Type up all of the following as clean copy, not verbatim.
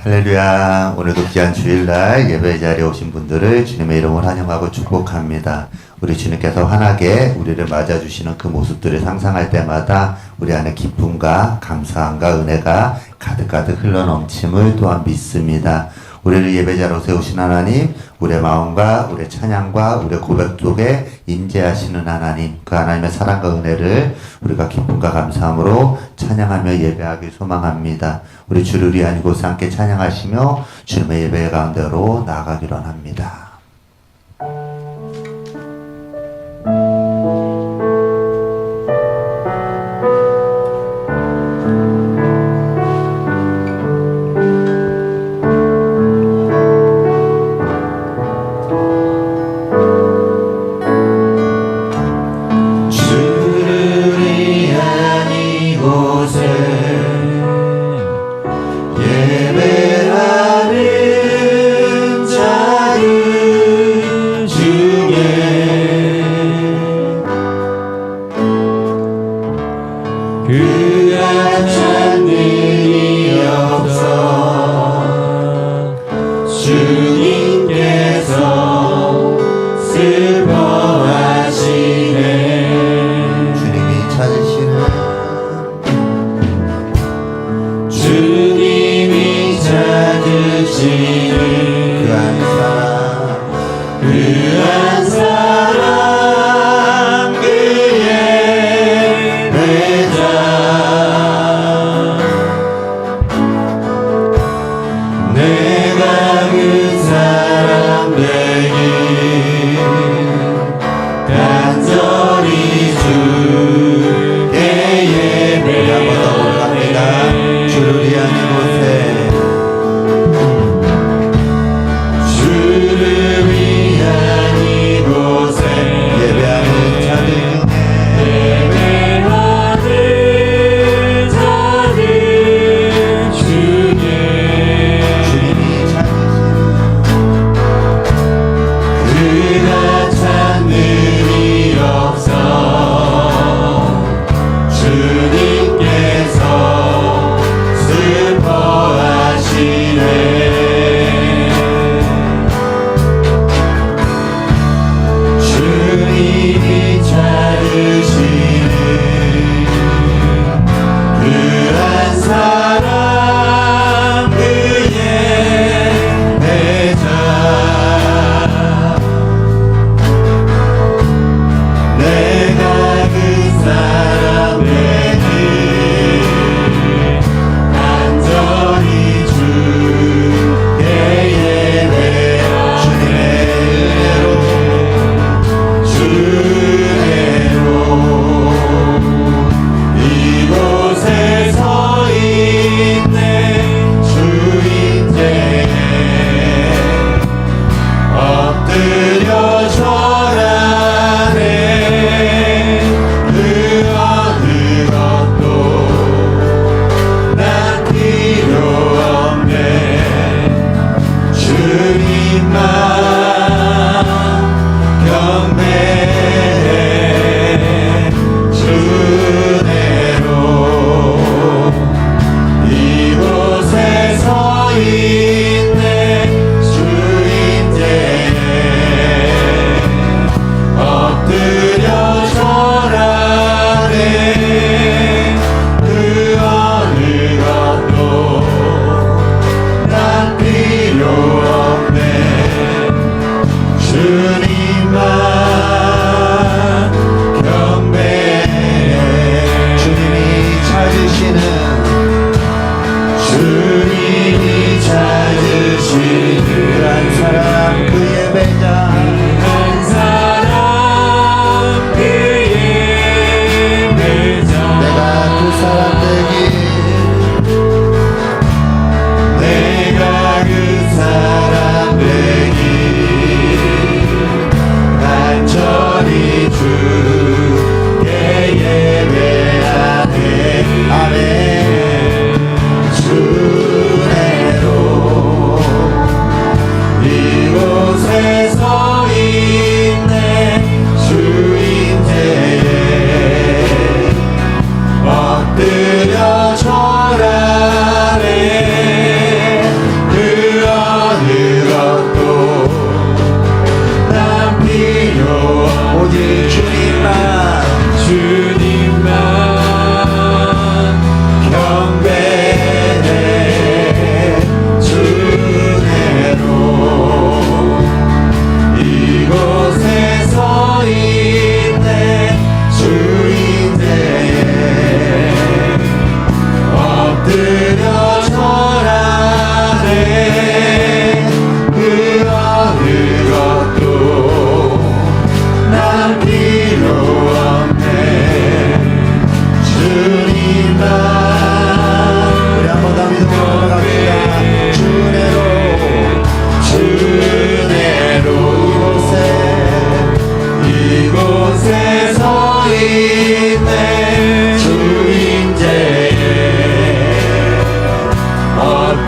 할렐루야. 오늘도 귀한 주일날 예배 자리에 오신 분들을 주님의 이름으로 환영하고 축복합니다. 우리 주님께서 환하게 우리를 맞아주시는 그 모습들을 상상할 때마다 우리 안에 기쁨과 감사함과 은혜가 가득가득 흘러넘침을 또한 믿습니다. 우리를 예배자로 세우신 하나님, 우리의 마음과 우리의 찬양과 우리의 고백 속에 임재하시는 하나님, 그 하나님의 사랑과 은혜를 우리가 기쁨과 감사함으로 찬양하며 예배하길 소망합니다. 우리 주를 위한 이곳에 함께 찬양하시며 주님의 예배 가운데로 나아가기로 합니다.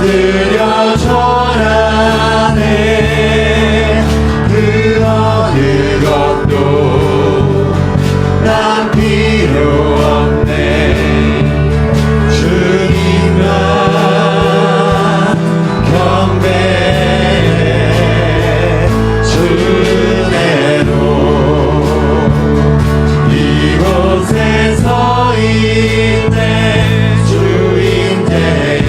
엎드려 절하네. 그 어느 것도 난 필요 없네. 주님만 경배해. 주 은혜로 이곳에 서 있네. 주 임재에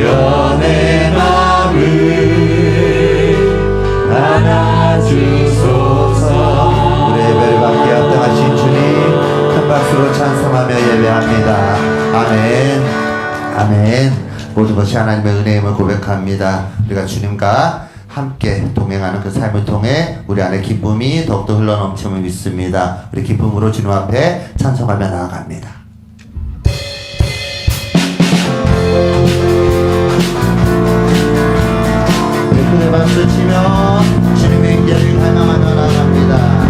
주여 내 마음을 안아주소서. 우리 예배를 받기에 합당하신 주님 큰 박수로 찬송하며 예배합니다. 아멘. 아멘. 모든 것이 하나님의 은혜임을 고백합니다. 우리가 주님과 함께 동행하는 그 삶을 통해 우리 안에 기쁨이 더욱더 흘러넘침을 믿습니다. 우리 기쁨으로 주님 앞에 찬송하며 나아갑니다. 큰 박수 치며 주님의 임재를 갈망하며 나아갑니다.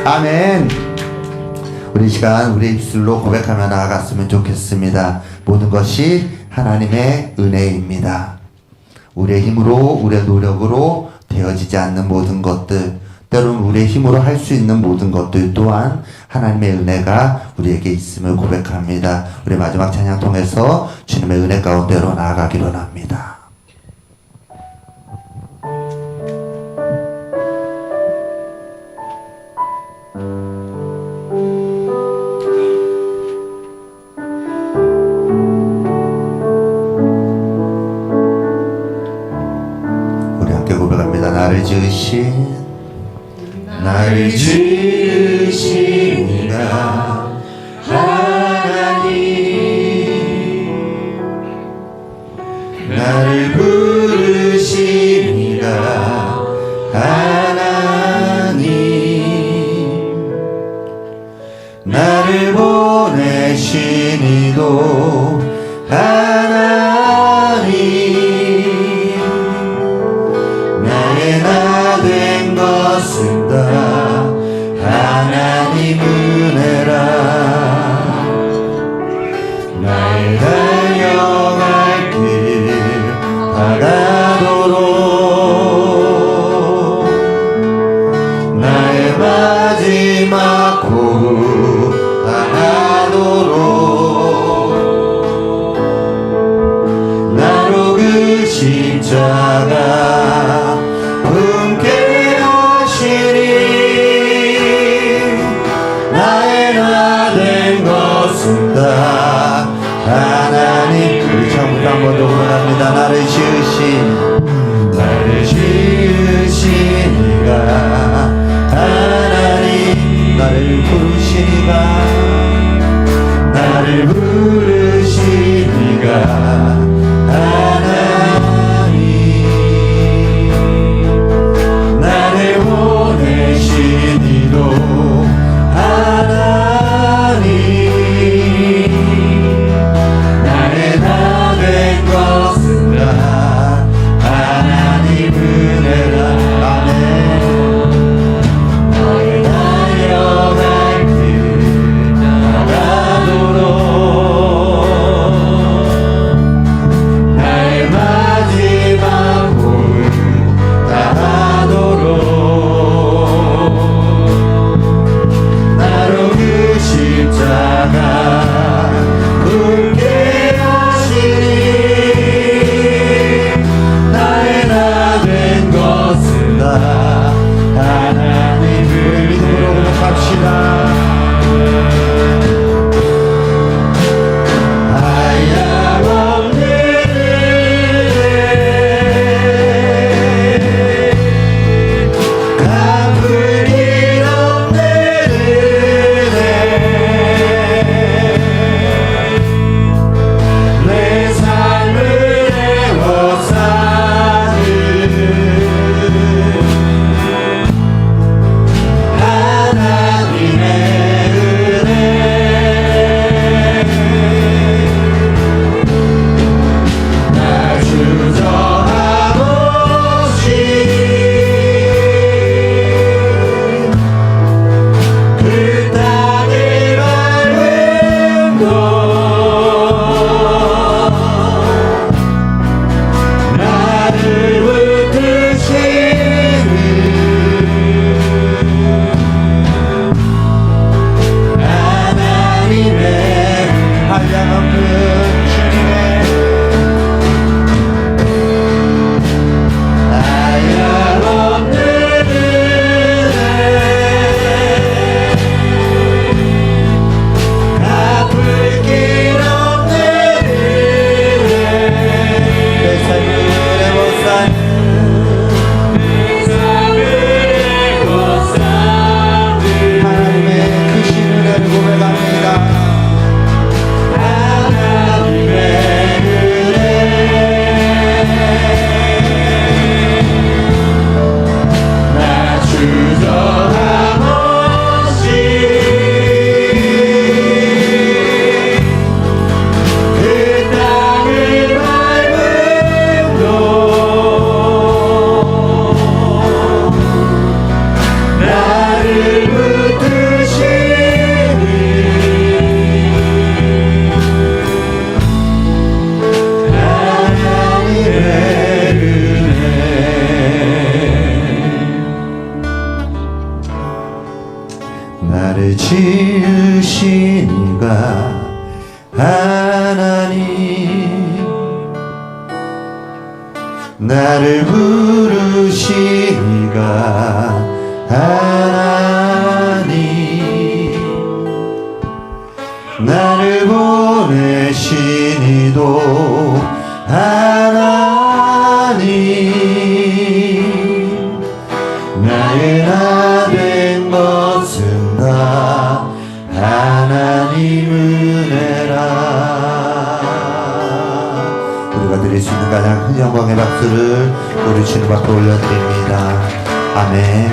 아멘. 우리 시간 우리 입술로 고백하며 나아갔으면 좋겠습니다. 모든 것이 하나님의 은혜입니다. 우리의 힘으로, 우리의 노력으로 되어지지 않는 모든 것들, 때로는 우리의 힘으로 할 수 있는 모든 것들 또한 하나님의 은혜가 우리에게 있음을 고백합니다. 우리 마지막 찬양 통해서 주님의 은혜 가운데로 나아가기로 합니다. 우리 함께 고백합니다. 나를 지으신 이가 하나님, 나를 부르신 이가 하나님, 나를 보내신 이도 하나님, 나의 나 된 것은 다 하나님 은혜라. 나의 달려갈 길 다가도록, 나의 마지막 호흡 다가도록, 나로 그 십자가 품게 하시니, 나의 나 된 것은 다 하나님. 우리 처음부터 한 번 더 고백합니다. 나를 지으신 이가 하나님, 나를 부르신 이가 하나님, 나를 보내신 이도 하나님, 나의 나 된 것은 다 하나님 은혜라. 아멘. 나의 달려갈 길 다가도록, 나를 지으신 이가 하나님, 나를 부르신 이가 하나님, 나를 보내신 이도 하나님, 나의 나 된 것은 다 하나님 은혜라. 우리가 드릴 수 있는 가장 큰 영광의 박수를 우리 주님 앞에 올려드립니다. 아멘.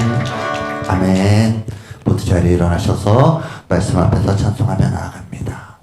아멘. 모두 자리에 일어나셔서 말씀 앞에서 찬송하며 나아갑니다.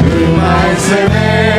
그 말씀에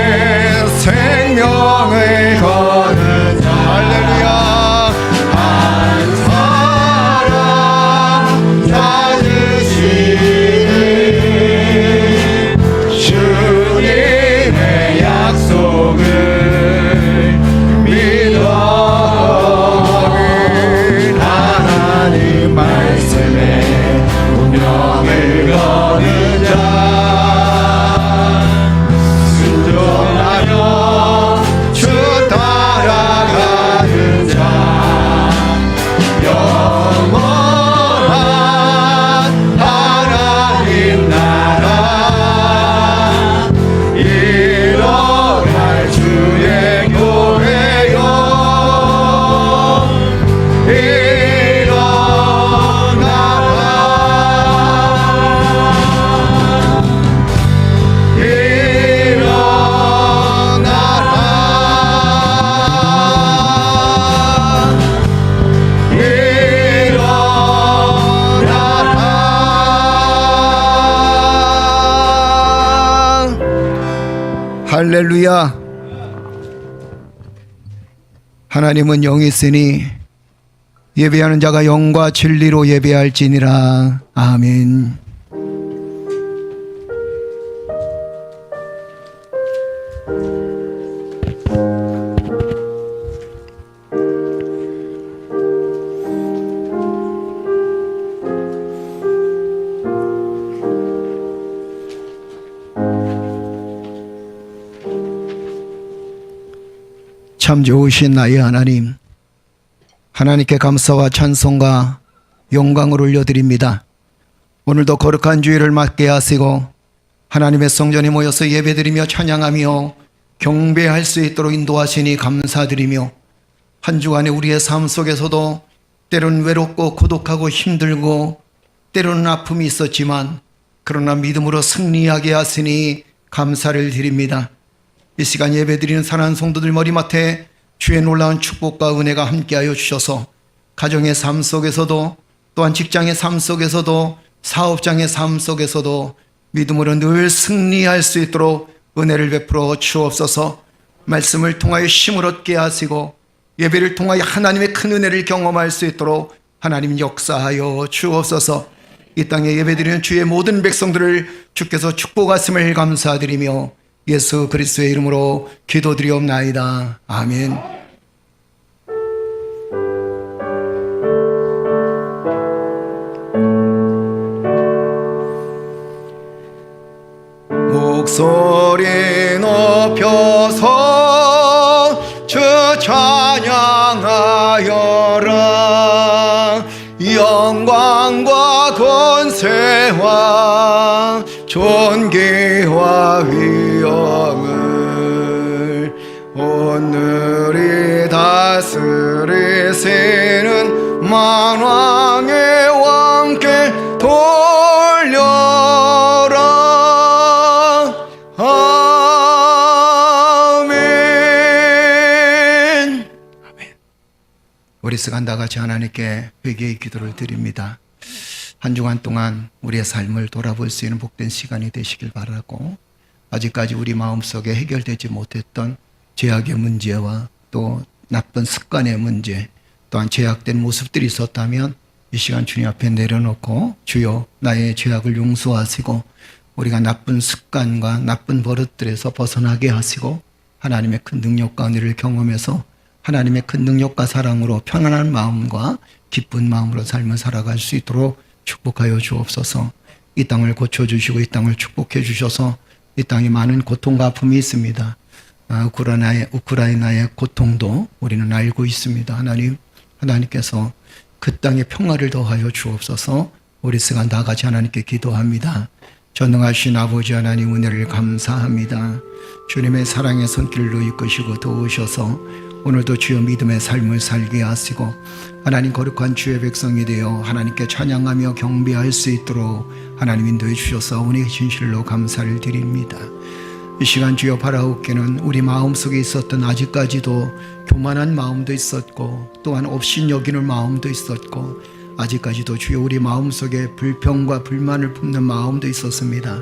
할렐루야. 하나님은 영이 있으니 예배하는 자가 영과 진리로 예배할지니라. 아멘. 참 좋으신 나의 하나님, 하나님께 감사와 찬송과 영광을 올려드립니다. 오늘도 거룩한 주일을 맞게 하시고 하나님의 성전에 모여서 예배드리며 찬양하며 경배할 수 있도록 인도하시니 감사드리며, 한 주간에 우리의 삶 속에서도 때로는 외롭고 고독하고 힘들고 때로는 아픔이 있었지만 그러나 믿음으로 승리하게 하시니 감사를 드립니다. 이 시간 예배드리는 사랑하는 성도들 머리맡에 주의 놀라운 축복과 은혜가 함께하여 주셔서 가정의 삶 속에서도, 또한 직장의 삶 속에서도, 사업장의 삶 속에서도 믿음으로 늘 승리할 수 있도록 은혜를 베풀어 주옵소서. 말씀을 통하여 힘을 얻게 하시고 예배를 통하여 하나님의 큰 은혜를 경험할 수 있도록 하나님 역사하여 주옵소서. 이 땅에 예배드리는 주의 모든 백성들을 주께서 축복하심을 감사드리며 예수 그리스도의 이름으로 기도드리옵나이다. 아멘. 목소리 높여서 주 찬양하여라. 영광과 권세와 존귀와 위엄을 오늘이 다스리시는 만왕의 왕께 돌려라. 아멘. 우리 시간 다 같이 하나님께 회개의 기도를 드립니다. 한 주간 동안 우리의 삶을 돌아볼 수 있는 복된 시간이 되시길 바라고, 아직까지 우리 마음속에 해결되지 못했던 죄악의 문제와 또 나쁜 습관의 문제, 또한 죄악된 모습들이 있었다면 이 시간 주님 앞에 내려놓고, 주여 나의 죄악을 용서하시고 우리가 나쁜 습관과 나쁜 버릇들에서 벗어나게 하시고 하나님의 큰 능력과 은혜를 경험해서 하나님의 큰 능력과 사랑으로 편안한 마음과 기쁜 마음으로 삶을 살아갈 수 있도록 축복하여 주옵소서. 이 땅을 고쳐주시고 이 땅을 축복해 주셔서, 이 땅에 많은 고통과 아픔이 있습니다. 우크라이나의 고통도 우리는 알고 있습니다. 하나님께서 그 땅에 평화를 더하여 주옵소서. 우리 시간 다 같이 하나님께 기도합니다. 전능하신 아버지 하나님, 은혜를 감사합니다. 주님의 사랑의 손길로 이끄시고 도우셔서 오늘도 주여 믿음의 삶을 살게 하시고 하나님 거룩한 주의 백성이 되어 하나님께 찬양하며 경배할 수 있도록 하나님 인도해 주셔서 은혜의 진실로 감사를 드립니다. 이 시간 주여 바라옵기는 우리 마음속에 있었던 아직까지도 교만한 마음도 있었고, 또한 업신여기는 마음도 있었고, 아직까지도 주여 우리 마음속에 불평과 불만을 품는 마음도 있었습니다.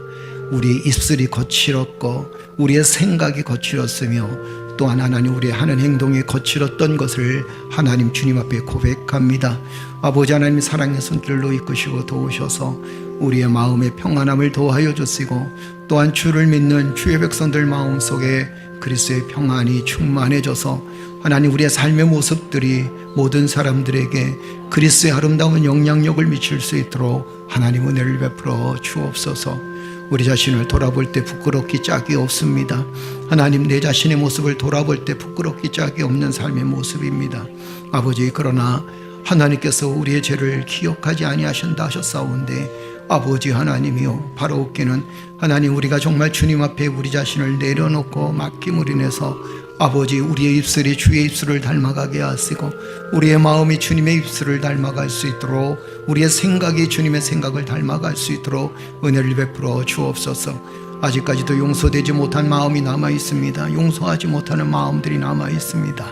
우리 입술이 거칠었고 우리의 생각이 거칠었으며, 또한 하나님 우리의 하는 행동이 거칠었던 것을 하나님 주님 앞에 고백합니다. 아버지 하나님 사랑의 손길로 이끄시고 도우셔서 우리의 마음의 평안함을 도하여 주시고, 또한 주를 믿는 주의 백성들 마음속에 그리스도의 평안이 충만해져서 하나님 우리의 삶의 모습들이 모든 사람들에게 그리스도의 아름다운 영향력을 미칠 수 있도록 하나님 은혜를 베풀어 주옵소서. 우리 자신을 돌아볼 때 부끄럽기 짝이 없습니다. 하나님, 내 자신의 모습을 돌아볼 때 부끄럽기 짝이 없는 삶의 모습입니다. 아버지, 그러나 하나님께서 우리의 죄를 기억하지 아니하신다 하셨사온데, 아버지 하나님이요, 바라옵기는 하나님 우리가 정말 주님 앞에 우리 자신을 내려놓고 맡김을 인해서 아버지 우리의 입술이 주의 입술을 닮아가게 하시고 우리의 마음이 주님의 입술을 닮아갈 수 있도록, 우리의 생각이 주님의 생각을 닮아갈 수 있도록 은혜를 베풀어 주옵소서. 아직까지도 용서되지 못한 마음이 남아 있습니다. 용서하지 못하는 마음들이 남아 있습니다.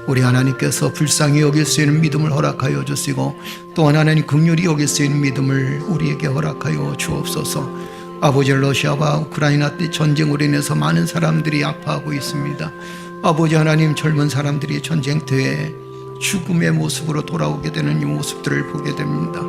우리 하나님께서 불쌍히 여길 수 있는 믿음을 허락하여 주시고, 또한 하나님 긍휼히 여길 수 있는 믿음을 우리에게 허락하여 주옵소서. 아버지, 러시아와 우크라이나 때 전쟁으로 인해서 많은 사람들이 아파하고 있습니다. 아버지 하나님, 젊은 사람들이 전쟁터에 죽음의 모습으로 돌아오게 되는 이 모습들을 보게 됩니다.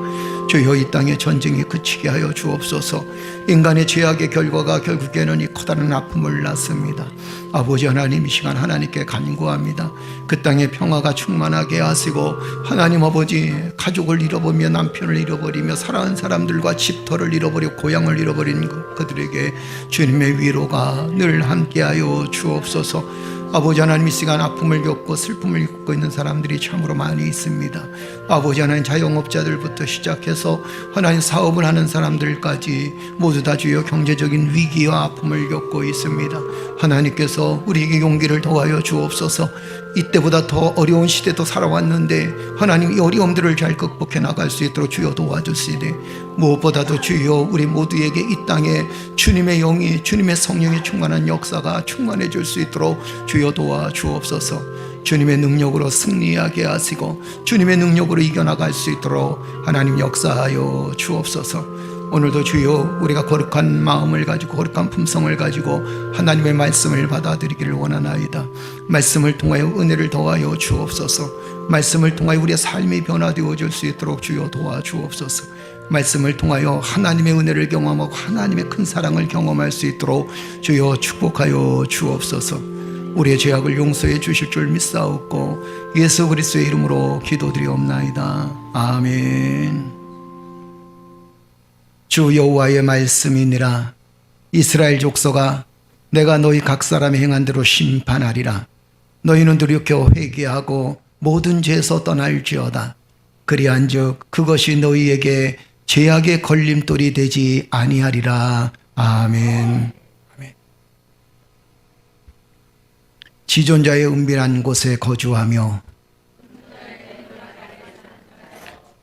주여, 이 땅의 전쟁이 그치게 하여 주옵소서. 인간의 죄악의 결과가 결국에는 이 커다란 아픔을 낳습니다. 아버지 하나님, 이 시간 하나님께 간구합니다. 그 땅에 평화가 충만하게 하시고, 하나님 아버지, 가족을 잃어버리며 남편을 잃어버리며 사랑하는 사람들과 집터를 잃어버리고 고향을 잃어버린 그들에게 주님의 위로가 늘 함께하여 주옵소서. 아버지 하나님, 이 시간 아픔을 겪고 슬픔을 겪고 있는 사람들이 참으로 많이 있습니다. 아버지 하나님, 자영업자들부터 시작해서 하나님 사업을 하는 사람들까지 모두 다 주여 경제적인 위기와 아픔을 겪고 있습니다. 하나님께서 우리에게 용기를 더하여 주옵소서. 이때보다 더 어려운 시대도 살아왔는데 하나님, 이 어려움들을 잘 극복해 나갈 수 있도록 주여 도와주시되, 무엇보다도 주여 우리 모두에게 이 땅에 주님의 영이, 주님의 성령이 충만한 역사가 충만해 줄 수 있도록 주여 도와주옵소서. 주님의 능력으로 승리하게 하시고 주님의 능력으로 이겨나갈 수 있도록 하나님 역사하여 주옵소서. 오늘도 주여 우리가 거룩한 마음을 가지고 거룩한 품성을 가지고 하나님의 말씀을 받아들이기를 원하나이다. 말씀을 통하여 은혜를 더하여 주옵소서. 말씀을 통하여 우리의 삶이 변화되어질 수 있도록 주여 도와주옵소서. 말씀을 통하여 하나님의 은혜를 경험하고 하나님의 큰 사랑을 경험할 수 있도록 주여 축복하여 주옵소서. 우리의 죄악을 용서해 주실 줄 믿사옵고 예수 그리스도의 이름으로 기도드리옵나이다. 아멘. 주 여호와의 말씀이니라. 이스라엘 족속아, 내가 너희 각 사람의 행한 대로 심판하리라. 너희는 돌이켜 회개하고 모든 죄에서 떠날지어다. 그리한즉 그것이 너희에게 죄악의 걸림돌이 되지 아니하리라. 아멘. 지존자의 은밀한 곳에 거주하며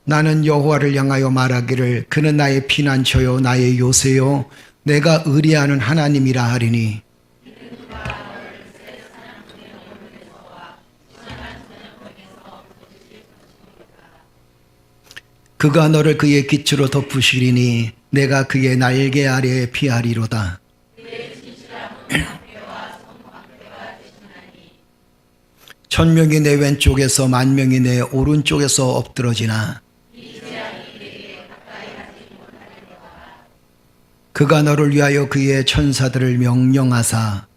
나는 여호와를 향하여 말하기를 그는 나의 피난처요 나의 요새요 내가 의리하는 하나님이라 하리니, 그가 너를 그의 깃으로 덮으시리니 내가 그의 날개 아래에 피하리로다. 천명이 내 왼쪽에서 만명이 내 오른쪽에서 엎드러지나 그가 너를 위하여 그의 천사들을 명령하사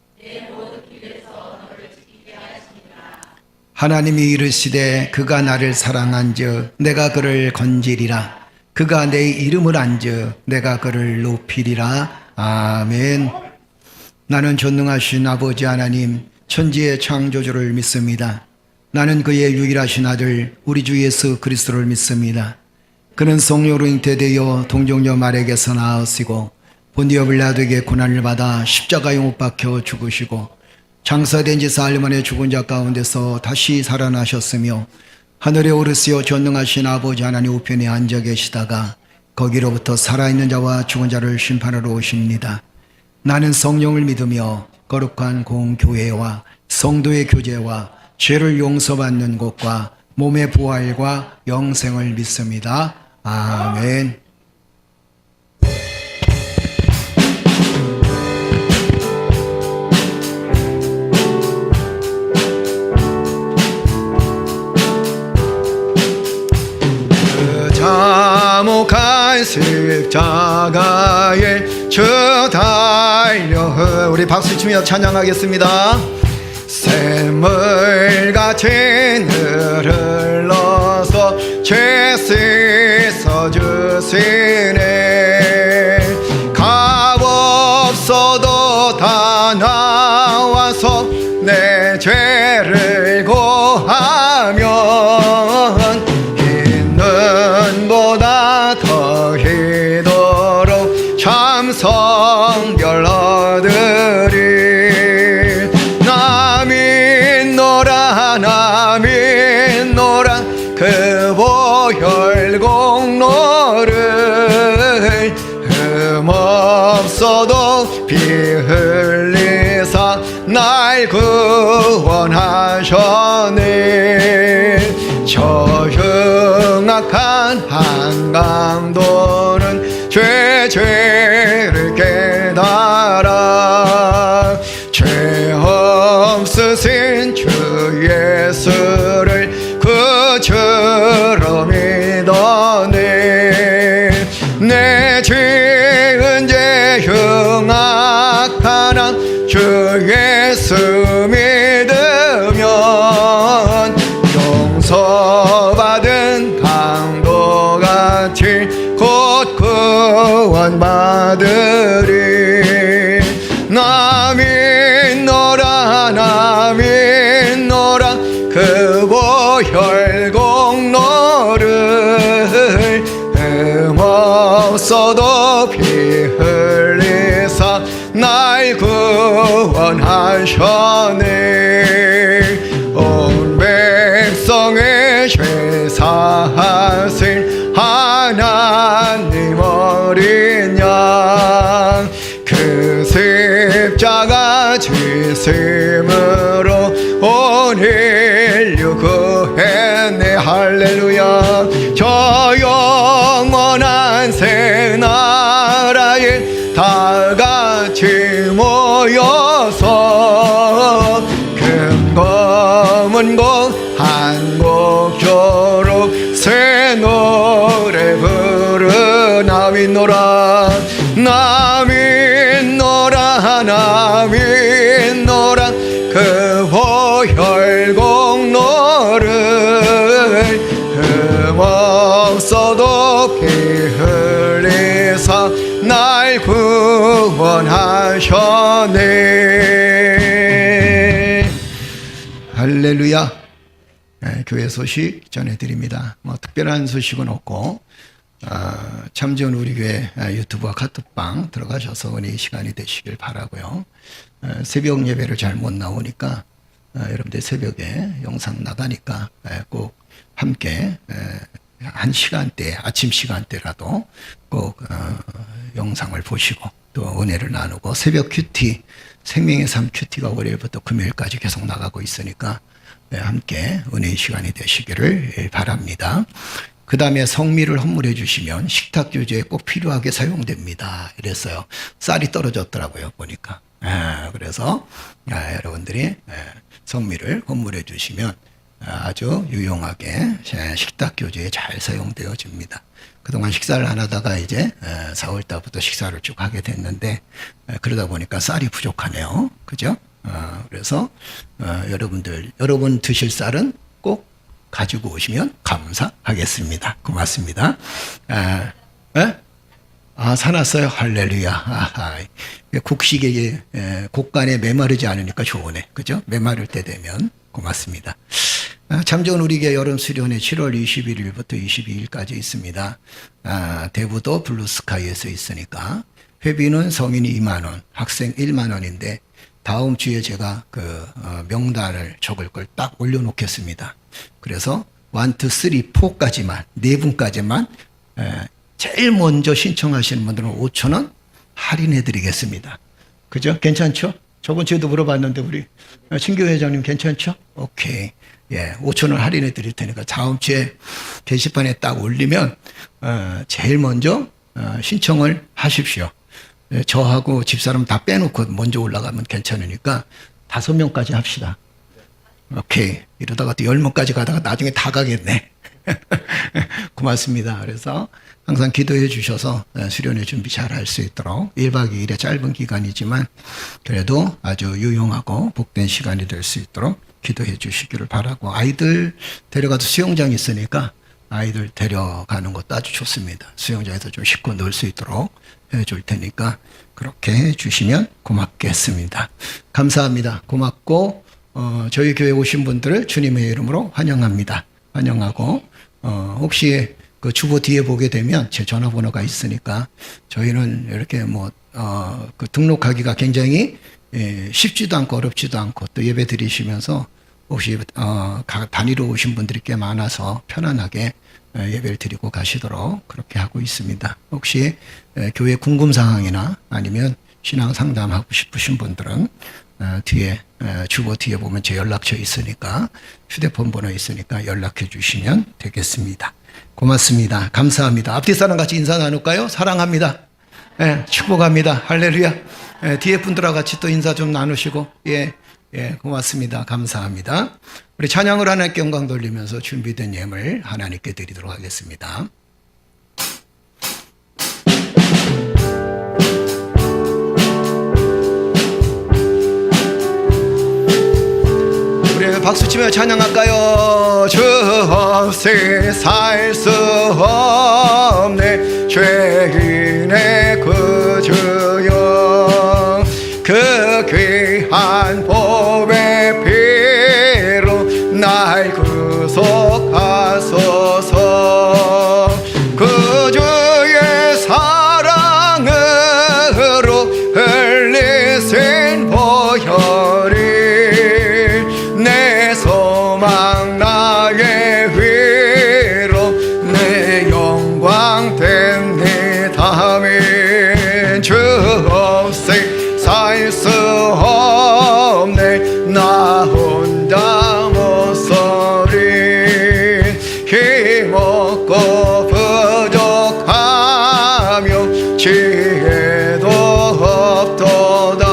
하나님이 이르시되 그가 나를 사랑한즉 내가 그를 건지리라. 그가 내 이름을 안즉 내가 그를 높이리라. 아멘. 나는 전능하신 아버지 하나님 천지의 창조주를 믿습니다. 나는 그의 유일하신 아들 우리 주 예수 그리스도를 믿습니다. 그는 성령으로 잉태되어 동정녀 마리아에게서 나으시고 본디오 빌라도에게 고난을 받아 십자가에 못 박혀 죽으시고 장사된 지 사흘 만에 죽은 자 가운데서 다시 살아나셨으며 하늘에 오르시어 전능하신 아버지 하나님 우편에 앉아 계시다가 거기로부터 살아있는 자와 죽은 자를 심판하러 오십니다. 나는 성령을 믿으며 거룩한 공교회와 성도의 교제와 죄를 용서받는 것과 몸의 부활과 영생을 믿습니다. 아멘. 참혹한 십자가에 주 달려 우리 박수치며 찬양하겠습니다. 샘물같이 늘 흘러서 죄 씻어주시네. 값없어도 다 나와서 내 죄를 고하면 보다 더히도록 참 성별 얻으리. 나 믿노라 그 보혈 공로를 흠없어도 피 흘리사 날 구원하셨네. 저 흉악한 한강도는 죄를 깨달아 죄 없으신 주 예수를 그 주로 믿어내 내 죄은 죄 흉악하나 주 예수 믿으면 용서받은 강도같이 곧 구원받으리 나 믿노라 나 믿노라 그 보혈 공로를 흠없어도 피 흘리사 날 구원하셨네 온 백성의 죄 사하신 하나님 어린 양 그 십자가 지심으로 온 인류 구했네 할렐루야 저 영원한 새 나라에 다 같이 모여서 큰 검은 곡 한 곡 조록 새 노래 부르나 믿노라 나 믿노라 나 믿노라 그 보혈 공로를 흠없어도 피 흘리사 날 구원하셨네 할렐루야 교회 소식 전해드립니다. 뭐 특별한 소식은 없고 참지원 우리 교회 유튜브와 카톡방 들어가셔서 은혜의 시간이 되시길 바라고요. 새벽 예배를 잘 못 나오니까 여러분들 새벽에 영상 나가니까 꼭 함께 한 시간대 아침 시간대라도 꼭 영상을 보시고 또 은혜를 나누고 새벽 큐티 생명의 삶 큐티가 월요일부터 금요일까지 계속 나가고 있으니까 함께 은혜의 시간이 되시기를 바랍니다. 그 다음에 성미를 헌물해 주시면 식탁 교제에 꼭 필요하게 사용됩니다. 이랬어요. 쌀이 떨어졌더라고요 보니까. 그래서 여러분들이 성미를 헌물해 주시면 아주 유용하게 식탁 교제에 잘 사용되어집니다. 그동안 식사를 안 하다가 이제 4월달부터 식사를 쭉 하게 됐는데 그러다 보니까 쌀이 부족하네요. 그죠? 그래서 여러분 드실 쌀은 꼭 가지고 오시면 감사하겠습니다. 고맙습니다. 사놨어요. 할렐루야. 국식에 곡간에 메마르지 않으니까 좋으네. 그죠? 메마를 때 되면 고맙습니다. 참전 우리교회 여름 수련회 7월 21일부터 22일까지 있습니다. 대부도 블루스카이에서 있으니까 회비는 성인이 2만 원, 학생 1만 원인데 다음 주에 제가 명단을 적을 걸 딱 올려놓겠습니다. 그래서 1, 2, 3, 4까지만 4분까지만 제일 먼저 신청하시는 분들은 5,000원 할인해 드리겠습니다. 그죠? 괜찮죠? 저번 주에도 물어봤는데 우리 신교 회장님 괜찮죠? 오케이. 5,000원 할인해 드릴 테니까 다음 주에 게시판에 딱 올리면 제일 먼저 신청을 하십시오. 저하고 집사람 다 빼놓고 먼저 올라가면 괜찮으니까 5명까지 합시다. 오케이. 이러다가 또 10명까지 가다가 나중에 다 가겠네. 고맙습니다. 그래서 항상 기도해 주셔서 수련회 준비 잘 할 수 있도록 1박 2일의 짧은 기간이지만 그래도 아주 유용하고 복된 시간이 될 수 있도록 기도해 주시기를 바라고 아이들 데려가도 수영장 있으니까 아이들 데려가는 것도 아주 좋습니다. 수영장에서 좀 쉽고 놀 수 있도록 해줄 테니까 그렇게 해주시면 고맙겠습니다. 감사합니다. 고맙고 저희 교회 오신 분들을 주님의 이름으로 환영합니다. 환영하고 혹시 그 주보 뒤에 보게 되면 제 전화번호가 있으니까 저희는 이렇게 그 등록하기가 굉장히 쉽지도 않고 어렵지도 않고 또 예배 드리시면서 혹시 단위로 오신 분들이 꽤 많아서 편안하게 예배를 드리고 가시도록 그렇게 하고 있습니다. 혹시 교회 궁금사항이나 아니면 신앙 상담하고 싶으신 분들은 뒤에 주보 뒤에 보면 제 연락처 있으니까 휴대폰 번호 있으니까 연락해 주시면 되겠습니다. 고맙습니다. 감사합니다. 앞뒤 사람 같이 인사 나눌까요? 사랑합니다. 예, 축복합니다. 할렐루야. 예, 뒤에 분들과 같이 또 인사 좀 나누시고, 예, 고맙습니다. 감사합니다. 우리 찬양을 하나님께 영광 돌리면서 준비된 예물 하나님께 드리도록 하겠습니다. 우리 박수치며 찬양할까요? 주 없이 살 수 없네 죄인의 구주여 그 귀한 보배 피로 날 구속하소서 구주의 사랑으로 흘리신 보혈이 내 소망 나의 위로 내 영광 됩니다. 아멘. 주 없이 살 수 없네 나 혼자 못서리 힘없고 부족하며 지혜도 없도다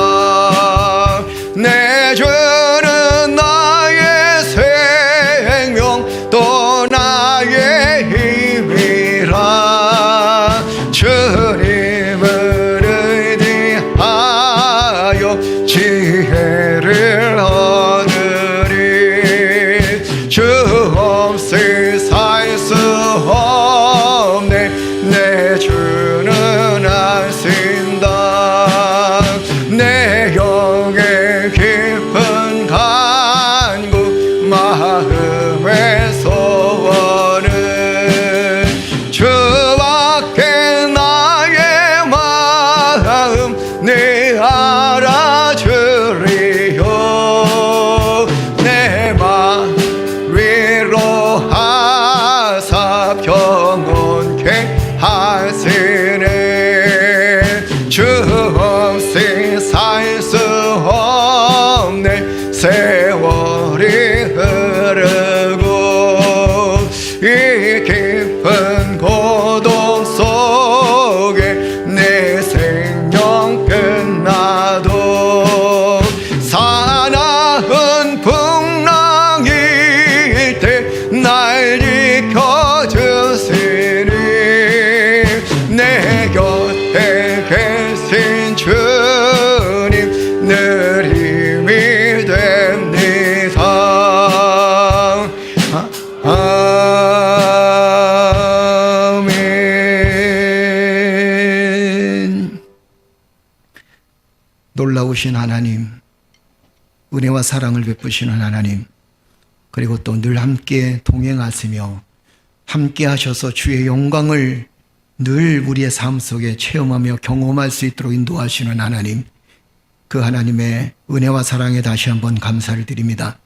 내 주는 나의 생명 또 나의 힘이라 주님을 의지하여 지혜를 얻으리 주 없이 살 수 없네 내 주는 아신다 내 영의 깊은 간구 마음의 소원은 주밖에 나의 마음 네 알아주리요 내 맘 위로하사 평온케 하시네 주 없이 살 수 없네 세월이 흐르고 이 깊은 고독 속에 내 생명 끝나도 사나운 풍랑일 때 날 지켜주시니 내 곁에 계신 주님 늘 힘이 됩니다. 아멘. 놀라우신 하나님, 은혜와 사랑을 베푸시는 하나님, 그리고 또 늘 함께 동행하시며 함께 하셔서 주의 영광을 늘 우리의 삶 속에 체험하며 경험할 수 있도록 인도하시는 하나님, 그 하나님의 은혜와 사랑에 다시 한번 감사를 드립니다.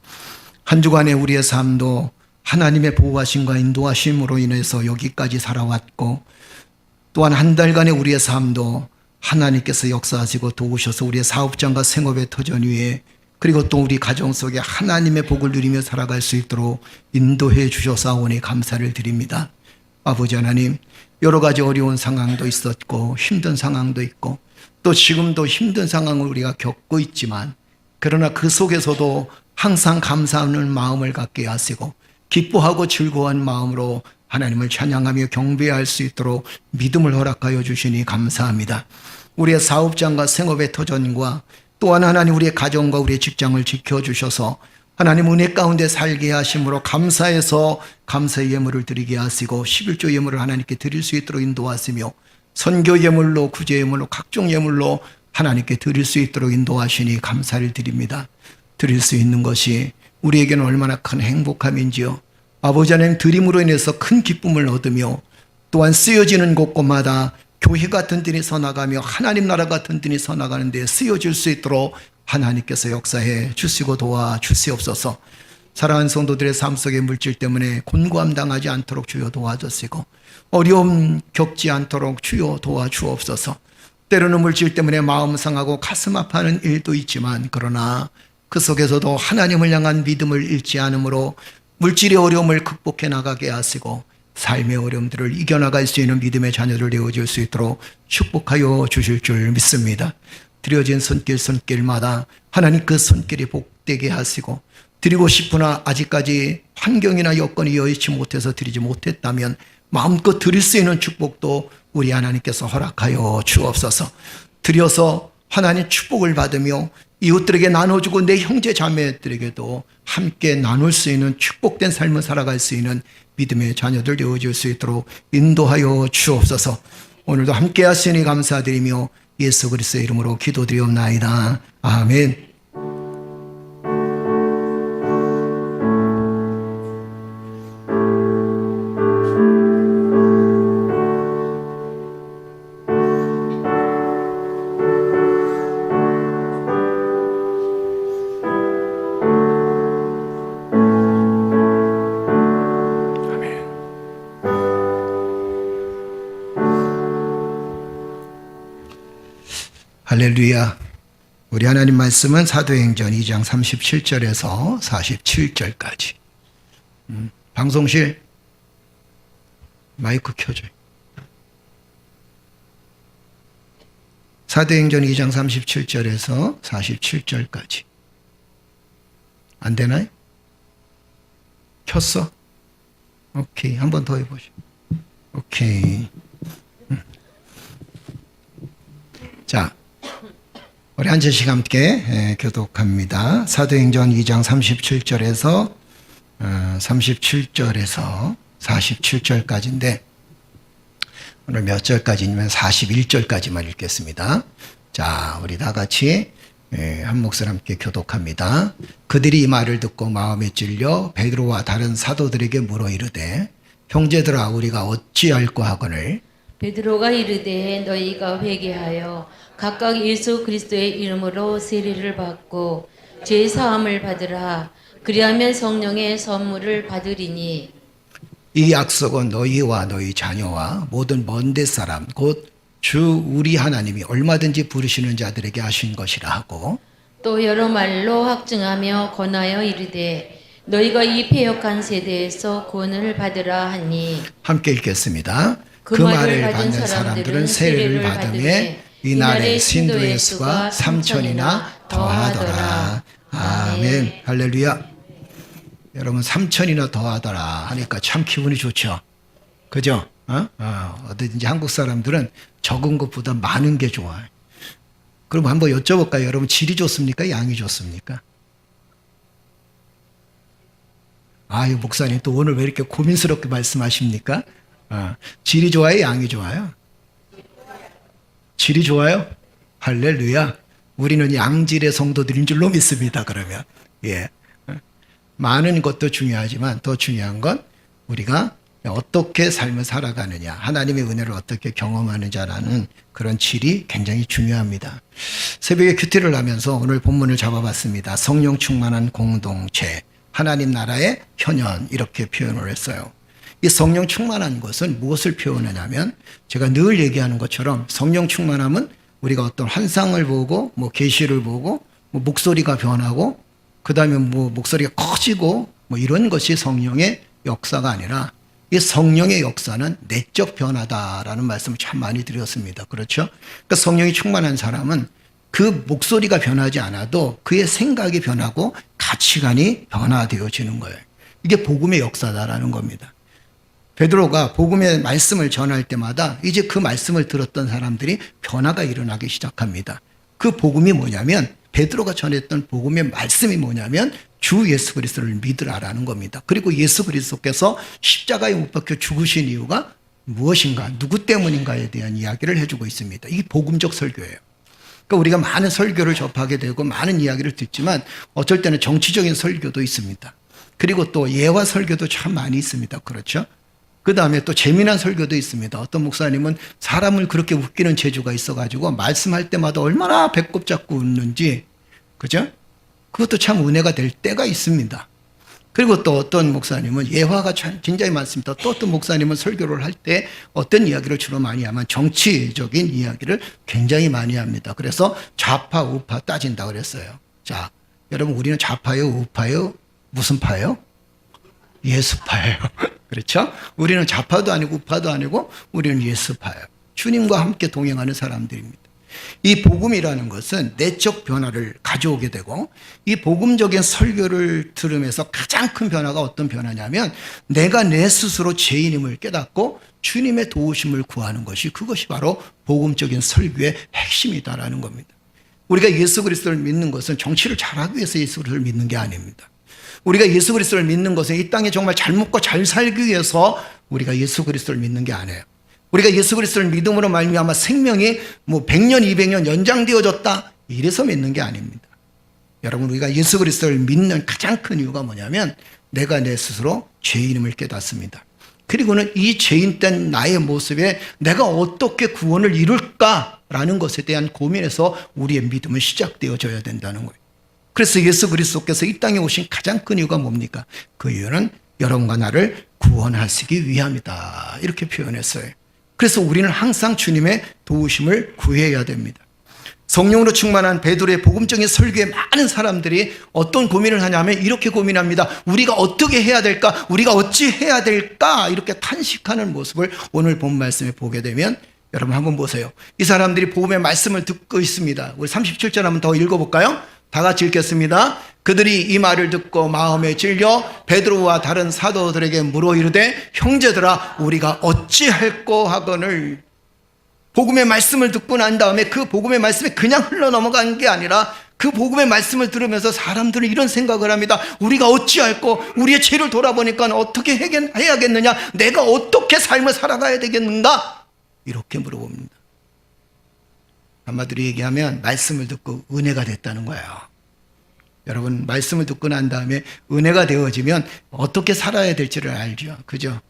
한 주간의 우리의 삶도 하나님의 보호하심과 인도하심으로 인해서 여기까지 살아왔고, 또한 한 달간의 우리의 삶도 하나님께서 역사하시고 도우셔서 우리의 사업장과 생업의 터전 위에, 그리고 또 우리 가정 속에 하나님의 복을 누리며 살아갈 수 있도록 인도해 주셔사오니 감사를 드립니다. 아버지 하나님, 여러 가지 어려운 상황도 있었고 힘든 상황도 있고 또 지금도 힘든 상황을 우리가 겪고 있지만, 그러나 그 속에서도 항상 감사하는 마음을 갖게 하시고 기뻐하고 즐거운 마음으로 하나님을 찬양하며 경배할 수 있도록 믿음을 허락하여 주시니 감사합니다. 우리의 사업장과 생업의 터전과 또한 하나님 우리의 가정과 우리의 직장을 지켜주셔서 하나님 은혜 가운데 살게 하심으로 감사해서 감사의 예물을 드리게 하시고 11조 예물을 하나님께 드릴 수 있도록 인도하시며 선교 예물로 구제 예물로 각종 예물로 하나님께 드릴 수 있도록 인도하시니 감사를 드립니다. 드릴 수 있는 것이 우리에게는 얼마나 큰 행복함인지요. 아버지 하나님 드림으로 인해서 큰 기쁨을 얻으며 또한 쓰여지는 곳곳마다 교회 같은 데 서나가며 하나님 나라 같은 데 서나가는 데 쓰여질 수 있도록 하나님께서 역사해 주시고 도와주시옵소서. 사랑하는 성도들의 삶 속의 물질 때문에 곤고함 당하지 않도록 주여 도와주시고 어려움 겪지 않도록 주여 도와주옵소서. 때로는 물질 때문에 마음 상하고 가슴 아파하는 일도 있지만, 그러나 그 속에서도 하나님을 향한 믿음을 잃지 않으므로 물질의 어려움을 극복해 나가게 하시고 삶의 어려움들을 이겨나갈 수 있는 믿음의 자녀들 되어질 수 있도록 축복하여 주실 줄 믿습니다. 드려진 손길마다 하나님 그 손길이 복되게 하시고, 드리고 싶으나 아직까지 환경이나 여건이 여의치 못해서 드리지 못했다면 마음껏 드릴 수 있는 축복도 우리 하나님께서 허락하여 주옵소서. 드려서 하나님 축복을 받으며 이웃들에게 나눠주고 내 형제 자매들에게도 함께 나눌 수 있는 축복된 삶을 살아갈 수 있는 믿음의 자녀들 되어질 수 있도록 인도하여 주옵소서. 오늘도 함께 하시니 감사드리며 예수 그리스도의 이름으로 기도드리옵나이다. 아멘. 할렐루야. 우리 하나님 말씀은 사도행전 2장 37절에서 47절까지. 방송실 마이크 켜줘요. 사도행전 2장 37절에서 47절까지. 안 되나요? 켰어? 오케이. 한 번 더 해보시죠. 오케이. 자, 우리 한 절씩 함께 교독합니다. 사도행전 2장 37절에서 47절까지인데 오늘 몇 절까지냐면 41절까지만 읽겠습니다. 자, 우리 다 같이 한 목소리 함께 교독합니다. 그들이 이 말을 듣고 마음에 찔려 베드로와 다른 사도들에게 물어 이르되 형제들아 우리가 어찌할꼬 하거늘. 베드로가 이르되 너희가 회개하여 각각 예수 그리스도의 이름으로 세례를 받고 죄 사함을 받으라. 그리하면 성령의 선물을 받으리니 이 약속은 너희와 너희 자녀와 모든 먼데 사람 곧 주 우리 하나님이 얼마든지 부르시는 자들에게 하신 것이라 하고, 또 여러 말로 확증하며 권하여 이르되 너희가 이 패역한 세대에서 구원을 받으라 하니. 함께 읽겠습니다. 그 말을 받는 사람들은 세례를 받음에 이날에 신도의 수가 3천이나 더하더라. 아멘. 할렐루야. 여러분 3천이나 더하더라 하니까 참 기분이 좋죠. 그죠? 어디든지 한국 사람들은 적은 것보다 많은 게 좋아요. 그럼 한번 여쭤볼까요? 여러분 질이 좋습니까? 양이 좋습니까? 아유, 목사님 또 오늘 왜 이렇게 고민스럽게 말씀하십니까? 질이 좋아요? 양이 좋아요? 질이 좋아요? 할렐루야. 우리는 양질의 성도들인 줄로 믿습니다. 그러면 많은 것도 중요하지만 더 중요한 건 우리가 어떻게 삶을 살아가느냐, 하나님의 은혜를 어떻게 경험하느냐라는 그런 질이 굉장히 중요합니다. 새벽에 큐티를 하면서 오늘 본문을 잡아봤습니다. 성령 충만한 공동체, 하나님 나라의 현현, 이렇게 표현을 했어요. 이 성령 충만한 것은 무엇을 표현하냐면 제가 늘 얘기하는 것처럼 성령 충만함은 우리가 어떤 환상을 보고 계시를 보고 목소리가 변하고 그다음에 목소리가 커지고 이런 것이 성령의 역사가 아니라, 이 성령의 역사는 내적 변화다라는 말씀을 참 많이 드렸습니다. 그렇죠? 그러니까 성령이 충만한 사람은 그 목소리가 변하지 않아도 그의 생각이 변하고 가치관이 변화되어지는 거예요. 이게 복음의 역사다라는 겁니다. 베드로가 복음의 말씀을 전할 때마다 이제 그 말씀을 들었던 사람들이 변화가 일어나기 시작합니다. 그 복음이 뭐냐면, 베드로가 전했던 복음의 말씀이 뭐냐면 주 예수 그리스도를 믿으라라는 겁니다. 그리고 예수 그리스도께서 십자가에 못 박혀 죽으신 이유가 무엇인가, 누구 때문인가에 대한 이야기를 해주고 있습니다. 이게 복음적 설교예요. 그러니까 우리가 많은 설교를 접하게 되고 많은 이야기를 듣지만 어쩔 때는 정치적인 설교도 있습니다. 그리고 또 예화 설교도 참 많이 있습니다. 그렇죠? 그 다음에 또 재미난 설교도 있습니다. 어떤 목사님은 사람을 그렇게 웃기는 재주가 있어가지고 말씀할 때마다 얼마나 배꼽 잡고 웃는지, 그죠? 그것도 참 은혜가 될 때가 있습니다. 그리고 또 어떤 목사님은 예화가 참 굉장히 많습니다. 또 어떤 목사님은 설교를 할 때 어떤 이야기를 주로 많이 하면 정치적인 이야기를 굉장히 많이 합니다. 그래서 좌파, 우파 따진다 그랬어요. 자, 여러분 우리는 좌파요, 우파요, 무슨 파요? 예수파예요. 그렇죠? 우리는 좌파도 아니고 우파도 아니고 우리는 예수파예요. 주님과 함께 동행하는 사람들입니다. 이 복음이라는 것은 내적 변화를 가져오게 되고, 이 복음적인 설교를 들으면서 가장 큰 변화가 어떤 변화냐면, 내가 내 스스로 죄인임을 깨닫고 주님의 도우심을 구하는 것이, 그것이 바로 복음적인 설교의 핵심이다라는 겁니다. 우리가 예수 그리스도를 믿는 것은 정치를 잘하기 위해서 예수 그리스도를 믿는 게 아닙니다. 우리가 예수 그리스도를 믿는 것은 이 땅에 정말 잘 먹고 잘 살기 위해서 우리가 예수 그리스도를 믿는 게 아니에요. 우리가 예수 그리스도를 믿음으로 말미암아 생명이 100년, 200년 연장되어졌다, 이래서 믿는 게 아닙니다. 여러분, 우리가 예수 그리스도를 믿는 가장 큰 이유가 뭐냐면, 내가 내 스스로 죄인임을 깨닫습니다. 그리고는 이 죄인된 나의 모습에 내가 어떻게 구원을 이룰까라는 것에 대한 고민에서 우리의 믿음은 시작되어져야 된다는 거예요. 그래서 예수 그리스도께서 이 땅에 오신 가장 큰 이유가 뭡니까? 그 이유는 여러분과 나를 구원하시기 위함이다, 이렇게 표현했어요. 그래서 우리는 항상 주님의 도우심을 구해야 됩니다. 성령으로 충만한 베드로의 복음적인 설교에 많은 사람들이 어떤 고민을 하냐면 이렇게 고민합니다. 우리가 어떻게 해야 될까? 우리가 어찌 해야 될까? 이렇게 탄식하는 모습을 오늘 본 말씀에 보게 되면, 여러분 한번 보세요. 이 사람들이 복음의 말씀을 듣고 있습니다. 우리 37절 한번 더 읽어볼까요? 다 같이 읽겠습니다. 그들이 이 말을 듣고 마음에 찔려 베드로와 다른 사도들에게 물어 이르되, 형제들아, 우리가 어찌할꼬 하거늘. 복음의 말씀을 듣고 난 다음에 그 복음의 말씀이 그냥 흘러넘어간 게 아니라, 그 복음의 말씀을 들으면서 사람들은 이런 생각을 합니다. 우리가 어찌할꼬, 우리의 죄를 돌아보니까 어떻게 해야겠느냐, 내가 어떻게 삶을 살아가야 되겠는가, 이렇게 물어봅니다. 한마디로 얘기하면 말씀을 듣고 은혜가 됐다는 거예요. 여러분, 말씀을 듣고 난 다음에 은혜가 되어지면 어떻게 살아야 될지를 알죠. 그죠?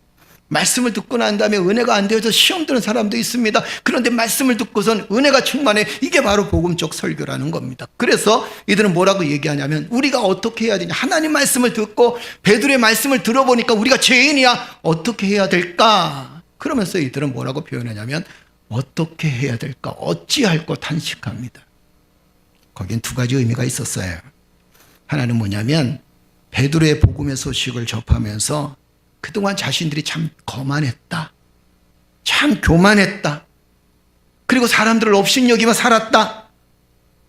말씀을 듣고 난 다음에 은혜가 안 되어서 시험 드는 사람도 있습니다. 그런데 말씀을 듣고선 은혜가 충만해. 이게 바로 복음적 설교라는 겁니다. 그래서 이들은 뭐라고 얘기하냐면, 우리가 어떻게 해야 되냐, 하나님 말씀을 듣고 베드로의 말씀을 들어보니까 우리가 죄인이야, 어떻게 해야 될까? 그러면서 이들은 뭐라고 표현하냐면, 어떻게 해야 될까, 어찌할꼬 탄식합니다. 거긴 두 가지 의미가 있었어요. 하나는 뭐냐면, 베드로의 복음의 소식을 접하면서 그동안 자신들이 참 거만했다, 참 교만했다, 그리고 사람들을 업신여기며 살았다,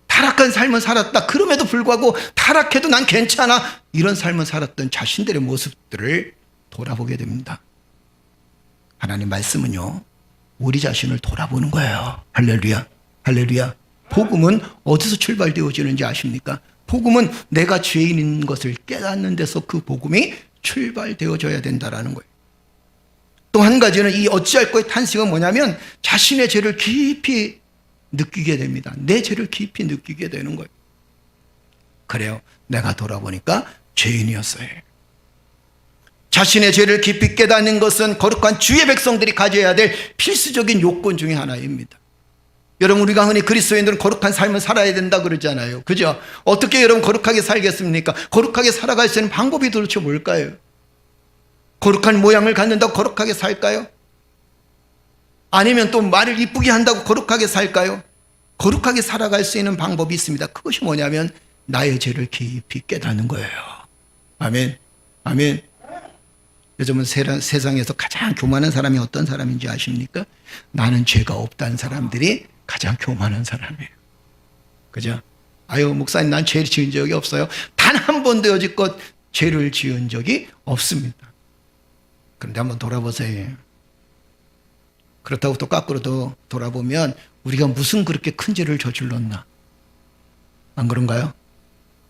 타락한 삶을 살았다, 그럼에도 불구하고 타락해도 난 괜찮아, 이런 삶을 살았던 자신들의 모습들을 돌아보게 됩니다. 하나님 말씀은요, 우리 자신을 돌아보는 거예요. 할렐루야, 할렐루야. 복음은 어디서 출발되어지는지 아십니까? 복음은 내가 죄인인 것을 깨닫는 데서 그 복음이 출발되어져야 된다는 거예요. 또 한 가지는, 이 어찌할꼬의 탄식은 뭐냐면, 자신의 죄를 깊이 느끼게 됩니다. 내 죄를 깊이 느끼게 되는 거예요. 그래요, 내가 돌아보니까 죄인이었어요. 자신의 죄를 깊이 깨닫는 것은 거룩한 주의 백성들이 가져야 될 필수적인 요건 중에 하나입니다. 여러분, 우리가 흔히 그리스도인들은 거룩한 삶을 살아야 된다 그러잖아요. 그죠? 어떻게 여러분 거룩하게 살겠습니까? 거룩하게 살아갈 수 있는 방법이 도대체 뭘까요? 거룩한 모양을 갖는다고 거룩하게 살까요? 아니면 또 말을 이쁘게 한다고 거룩하게 살까요? 거룩하게 살아갈 수 있는 방법이 있습니다. 그것이 뭐냐면, 나의 죄를 깊이 깨닫는 거예요. 아멘, 아멘. 요즘은 세상에서 가장 교만한 사람이 어떤 사람인지 아십니까? 나는 죄가 없다는 사람들이 가장 교만한 사람이에요. 그죠? 아유, 목사님, 난 죄를 지은 적이 없어요. 단 한 번도 여지껏 죄를 지은 적이 없습니다. 그런데 한번 돌아보세요. 그렇다고 또 거꾸로도 돌아보면, 우리가 무슨 그렇게 큰 죄를 저질렀나? 안 그런가요?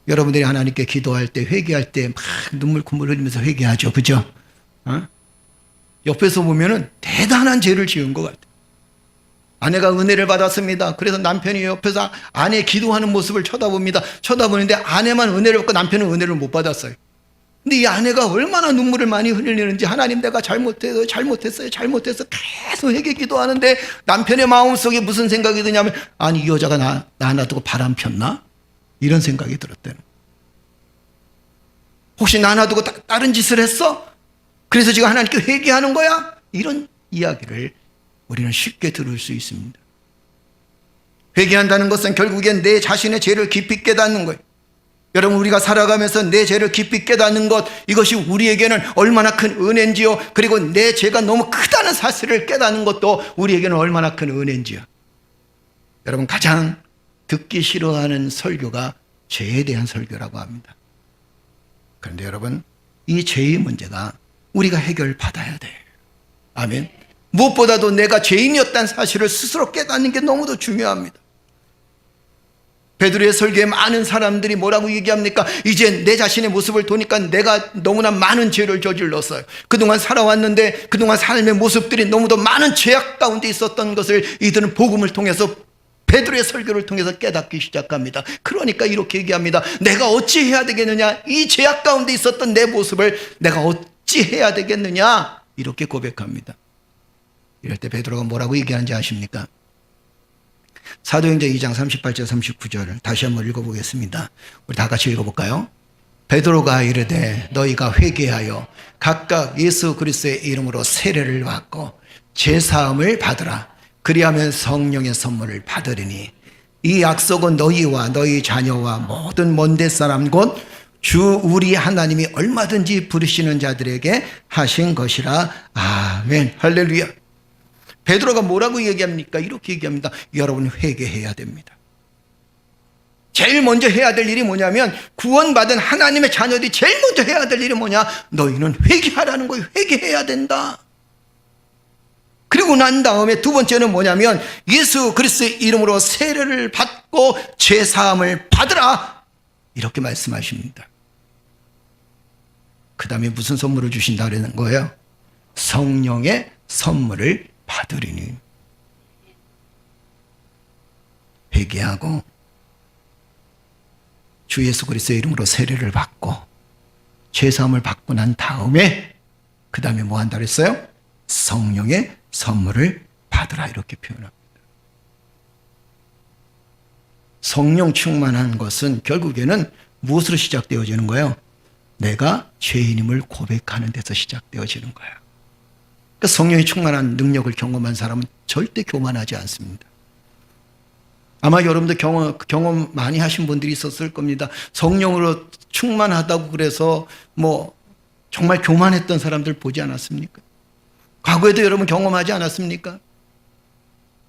여러분들이 하나님께 기도할 때, 회개할 때 막 눈물 콧물 흘리면서 회개하죠. 그죠? 옆에서 보면은 대단한 죄를 지은 것 같아요. 아내가 은혜를 받았습니다. 그래서 남편이 옆에서 아내 기도하는 모습을 쳐다봅니다. 쳐다보는데 아내만 은혜를 받고 남편은 은혜를 못 받았어요. 근데 이 아내가 얼마나 눈물을 많이 흘리는지, 하나님, 내가 잘못했어요, 계속 회개 기도하는데, 남편의 마음속에 무슨 생각이 드냐면, 아니, 이 여자가 나 놔두고 바람 폈나? 이런 생각이 들었대요. 혹시 나 놔두고 다른 짓을 했어? 그래서 지금 하나님께 회개하는 거야? 이런 이야기를 우리는 쉽게 들을 수 있습니다. 회개한다는 것은 결국엔 내 자신의 죄를 깊이 깨닫는 거예요. 여러분, 우리가 살아가면서 내 죄를 깊이 깨닫는 것, 이것이 우리에게는 얼마나 큰 은혜인지요. 그리고 내 죄가 너무 크다는 사실을 깨닫는 것도 우리에게는 얼마나 큰 은혜인지요. 여러분, 가장 듣기 싫어하는 설교가 죄에 대한 설교라고 합니다. 그런데 여러분, 이 죄의 문제가 우리가 해결받아야 돼요. 아멘. 무엇보다도 내가 죄인이었다는 사실을 스스로 깨닫는 게 너무도 중요합니다. 베드로의 설교에 많은 사람들이 뭐라고 얘기합니까? 이제 내 자신의 모습을 보니까 내가 너무나 많은 죄를 저질렀어요. 그동안 살아왔는데 그동안 삶의 모습들이 너무도 많은 죄악 가운데 있었던 것을 이들은 복음을 통해서, 베드로의 설교를 통해서 깨닫기 시작합니다. 그러니까 이렇게 얘기합니다. 내가 어찌 해야 되겠느냐? 이 죄악 가운데 있었던 내 모습을 내가 어찌 해야 되겠느냐? 이렇게 고백합니다. 이럴 때 베드로가 뭐라고 얘기하는지 아십니까? 사도행전 2장 38절 39절을 다시 한번 읽어보겠습니다. 우리 다 같이 읽어볼까요? 베드로가 이르되 너희가 회개하여 각각 예수 그리스도의 이름으로 세례를 받고 제사함을 받으라. 그리하면 성령의 선물을 받으리니 이 약속은 너희와 너희 자녀와 모든 먼데 사람 곧 주 우리 하나님이 얼마든지 부르시는 자들에게 하신 것이라. 아멘. 할렐루야. 베드로가 뭐라고 얘기합니까? 이렇게 얘기합니다. 여러분, 회개해야 됩니다. 제일 먼저 해야 될 일이 뭐냐면, 구원받은 하나님의 자녀들이 제일 먼저 해야 될 일이 뭐냐? 너희는 회개하라는 거예요. 회개해야 된다. 그리고 난 다음에 두 번째는 뭐냐면, 예수 그리스도의 이름으로 세례를 받고 죄사함을 받으라. 이렇게 말씀하십니다. 그 다음에 무슨 선물을 주신다 그러는 거예요? 성령의 선물을 받으리니. 회개하고 주 예수 그리스도의 이름으로 세례를 받고 죄사함을 받고 난 다음에 그 다음에 뭐 한다 그랬어요? 성령의 선물을 받으라. 이렇게 표현합니다. 성령 충만한 것은 결국에는 무엇으로 시작되어지는 거예요? 내가 죄인임을 고백하는 데서 시작되어지는 거예요. 그러니까 성령이 충만한 능력을 경험한 사람은 절대 교만하지 않습니다. 아마 여러분들 경험 많이 하신 분들이 있었을 겁니다. 성령으로 충만하다고 그래서 뭐 정말 교만했던 사람들 보지 않았습니까? 과거에도 여러분 경험하지 않았습니까?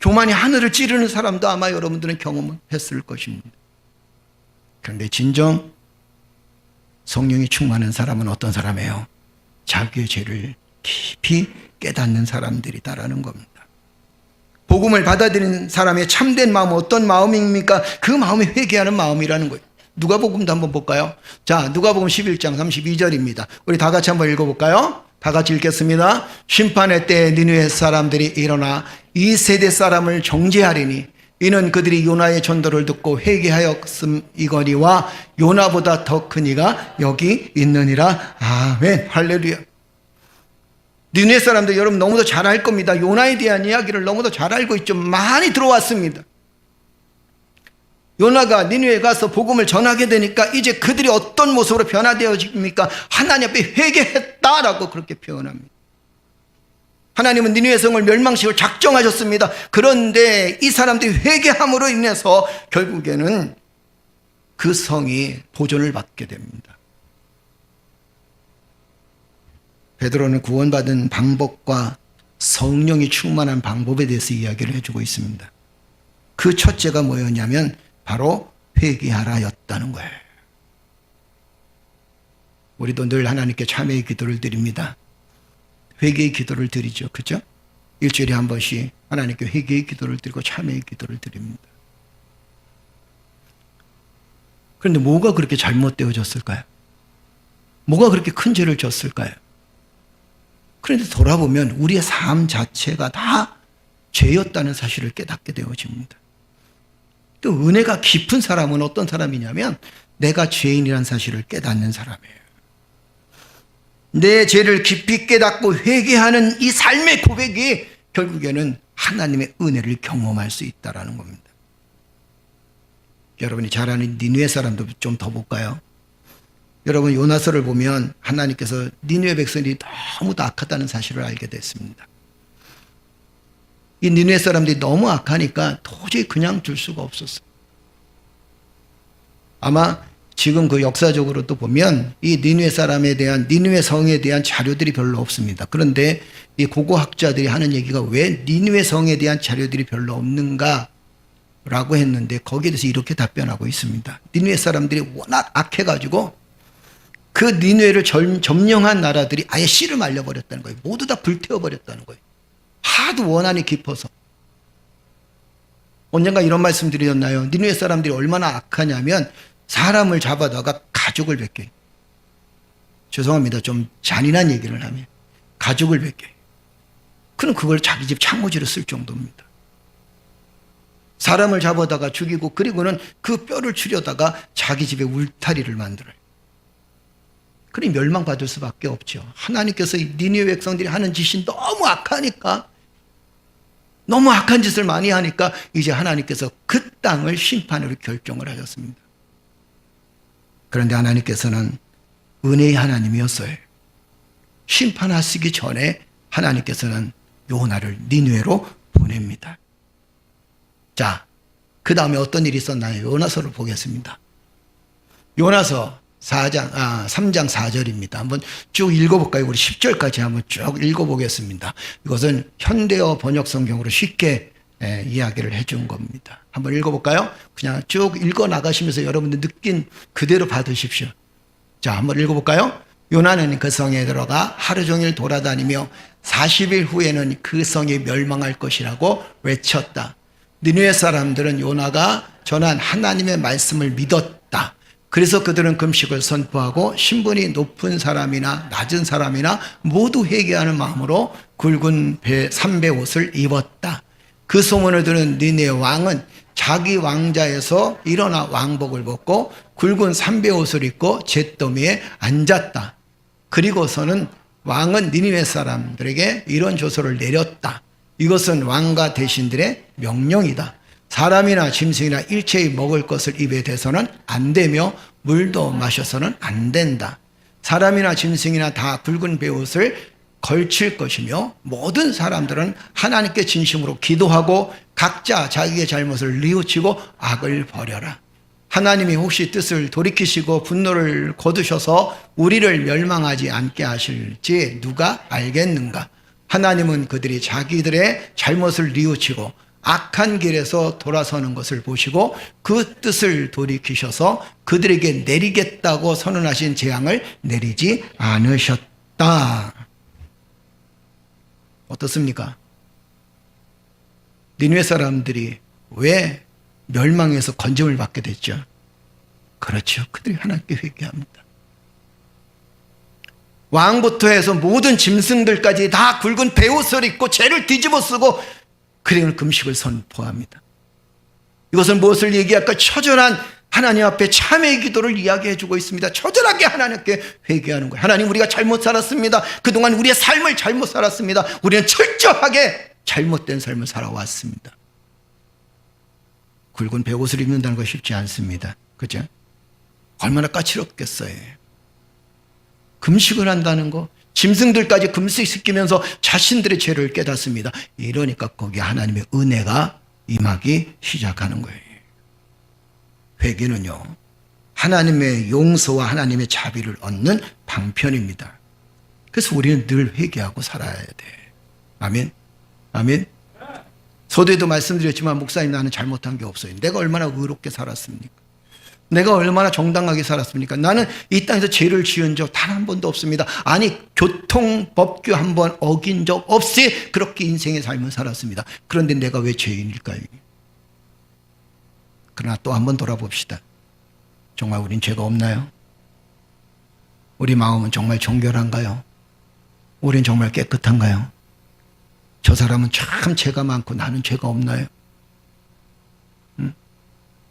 교만이 하늘을 찌르는 사람도 아마 여러분들은 경험했을 것입니다. 그런데 진정 성령이 충만한 사람은 어떤 사람이에요? 자기의 죄를 깊이 깨닫는 사람들이다라는 겁니다. 복음을 받아들이는 사람의 참된 마음은 어떤 마음입니까? 그 마음이 회개하는 마음이라는 거예요. 누가복음도 한번 볼까요? 자, 누가복음 11장 32절입니다. 우리 다 같이 한번 읽어볼까요? 다 같이 읽겠습니다. 심판의 때에 니느웨 사람들이 일어나 이 세대 사람을 정죄하리니 이는 그들이 요나의 전도를 듣고 회개하였음이거니와 요나보다 더 큰 이가 여기 있느니라. 아멘. 할렐루야. 니느웨 사람들 여러분 너무도 잘 알 겁니다. 요나에 대한 이야기를 너무도 잘 알고 있죠. 많이 들어왔습니다. 요나가 니느웨에 가서 복음을 전하게 되니까 이제 그들이 어떤 모습으로 변화되어집니까? 하나님 앞에 회개했다라고 그렇게 표현합니다. 하나님은 니느웨 성을 멸망시킬 작정하셨습니다. 그런데 이 사람들이 회개함으로 인해서 결국에는 그 성이 보존을 받게 됩니다. 베드로는 구원받은 방법과 성령이 충만한 방법에 대해서 이야기를 해주고 있습니다. 그 첫째가 뭐였냐면 바로 회개하라였다는 거예요. 우리도 늘 하나님께 참회의 기도를 드립니다. 회개의 기도를 드리죠. 그렇죠? 일주일에 한 번씩 하나님께 회개의 기도를 드리고 참회의 기도를 드립니다. 그런데 뭐가 그렇게 잘못되어졌을까요? 뭐가 그렇게 큰 죄를 졌을까요? 그런데 돌아보면 우리의 삶 자체가 다 죄였다는 사실을 깨닫게 되어집니다. 또 은혜가 깊은 사람은 어떤 사람이냐면 내가 죄인이라는 사실을 깨닫는 사람이에요. 내 죄를 깊이 깨닫고 회개하는 이 삶의 고백이 결국에는 하나님의 은혜를 경험할 수 있다는 겁니다. 여러분이 잘 아는 니느웨 사람도 좀 더 볼까요? 여러분 요나서를 보면 하나님께서 니느웨 백성이 너무도 악하다는 사실을 알게 됐습니다. 이 니느웨 사람들이 너무 악하니까 도저히 그냥 둘 수가 없었어요. 아마 지금 그 역사적으로 또 보면 이 니느웨 사람에 대한 니느웨 성에 대한 자료들이 별로 없습니다. 그런데 이 고고학자들이 하는 얘기가 왜 니느웨 성에 대한 자료들이 별로 없는가라고 했는데 거기에 대해서 이렇게 답변하고 있습니다. 니느웨 사람들이 워낙 악해가지고 그 니느웨를 점령한 나라들이 아예 씨를 말려버렸다는 거예요. 모두 다 불태워버렸다는 거예요. 하도 원한이 깊어서. 언젠가 이런 말씀 드렸나요? 니느웨 사람들이 얼마나 악하냐면 사람을 잡아다가 가죽을 벗겨요. 죄송합니다. 좀 잔인한 얘기를 하면 가죽을 벗겨요. 그럼 그걸 자기 집 창호지로 쓸 정도입니다. 사람을 잡아다가 죽이고 그리고는 그 뼈를 추려다가 자기 집에 울타리를 만들어요. 그러니 멸망받을 수밖에 없죠. 하나님께서 니느웨 백성들이 하는 짓이 너무 악하니까, 너무 악한 짓을 많이 하니까 이제 하나님께서 그 땅을 심판으로 결정을 하셨습니다. 그런데 하나님께서는 은혜의 하나님이었어요. 심판하시기 전에 하나님께서는 요나를 니느웨로 보냅니다. 자, 그 다음에 어떤 일이 있었나요? 요나서를 보겠습니다. 요나서 3장 4절입니다. 한번 쭉 읽어볼까요? 우리 10절까지 한번 쭉 읽어보겠습니다. 이것은 현대어 번역 성경으로 쉽게 이야기를 해준 겁니다. 한번 읽어볼까요? 그냥 쭉 읽어 나가시면서 여러분들 느낀 그대로 받으십시오. 자, 한번 읽어볼까요? 요나는 그 성에 들어가 하루 종일 돌아다니며 40일 후에는 그 성이 멸망할 것이라고 외쳤다. 니느웨 사람들은 요나가 전한 하나님의 말씀을 믿었다. 그래서 그들은 금식을 선포하고 신분이 높은 사람이나 낮은 사람이나 모두 회개하는 마음으로 굵은 삼배 옷을 입었다. 그 소문을 들은 니느웨 왕은 자기 왕자에서 일어나 왕복을 벗고 굵은 삼배 옷을 입고 잿더미에 앉았다. 그리고서는 왕은 니느웨 사람들에게 이런 조서를 내렸다. 이것은 왕과 대신들의 명령이다. 사람이나 짐승이나 일체의 먹을 것을 입에 대서는 안 되며 물도 마셔서는 안 된다. 사람이나 짐승이나 다 굵은 베옷을 걸칠 것이며 모든 사람들은 하나님께 진심으로 기도하고 각자 자기의 잘못을 뉘우치고 악을 버려라. 하나님이 혹시 뜻을 돌이키시고 분노를 거두셔서 우리를 멸망하지 않게 하실지 누가 알겠는가? 하나님은 그들이 자기들의 잘못을 뉘우치고 악한 길에서 돌아서는 것을 보시고 그 뜻을 돌이키셔서 그들에게 내리겠다고 선언하신 재앙을 내리지 않으셨다. 어떻습니까? 니느웨 사람들이 왜 멸망에서 건짐을 받게 됐죠? 그렇죠. 그들이 하나님께 회개합니다. 왕부터 해서 모든 짐승들까지 다 굵은 베옷을 입고 죄를 뒤집어 쓰고 그리고 금식을 선포합니다. 이것은 무엇을 얘기할까? 처절한 하나님 앞에 참회의 기도를 이야기해 주고 있습니다. 처절하게 하나님께 회개하는 거예요. 하나님, 우리가 잘못 살았습니다. 그동안 우리의 삶을 잘못 살았습니다. 우리는 철저하게 잘못된 삶을 살아왔습니다. 굵은 베옷을 입는다는 거 쉽지 않습니다. 그죠? 얼마나 까칠했겠어요. 금식을 한다는 거, 짐승들까지 금식시키면서 자신들의 죄를 깨닫습니다. 이러니까 거기에 하나님의 은혜가 임하기 시작하는 거예요. 회개는요, 하나님의 용서와 하나님의 자비를 얻는 방편입니다. 그래서 우리는 늘 회개하고 살아야 돼. 아멘. 아멘. 서두에도 말씀드렸지만 목사님, 나는 잘못한 게 없어요. 내가 얼마나 의롭게 살았습니까? 내가 얼마나 정당하게 살았습니까? 나는 이 땅에서 죄를 지은 적 단 한 번도 없습니다. 아니, 교통법규 한 번 어긴 적 없이 그렇게 인생의 삶을 살았습니다. 그런데 내가 왜 죄인일까요? 그러나 또 한 번 돌아봅시다. 정말 우린 죄가 없나요? 우리 마음은 정말 정결한가요? 우린 정말 깨끗한가요? 저 사람은 참 죄가 많고 나는 죄가 없나요?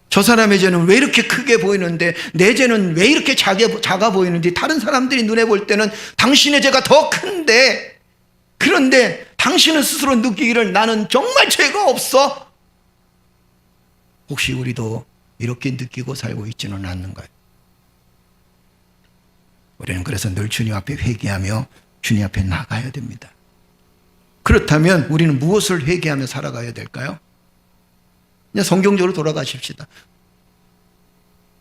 저 사람의 죄는 왜 이렇게 크게 보이는데 내 죄는 왜 이렇게 작아 보이는지, 다른 사람들이 눈에 볼 때는 당신의 죄가 더 큰데, 그런데 당신은 스스로 느끼기를 나는 정말 죄가 없어. 혹시 우리도 이렇게 느끼고 살고 있지는 않는가요? 우리는 그래서 늘 주님 앞에 회개하며 주님 앞에 나가야 됩니다. 그렇다면 우리는 무엇을 회개하며 살아가야 될까요? 그냥 성경적으로 돌아가십시다.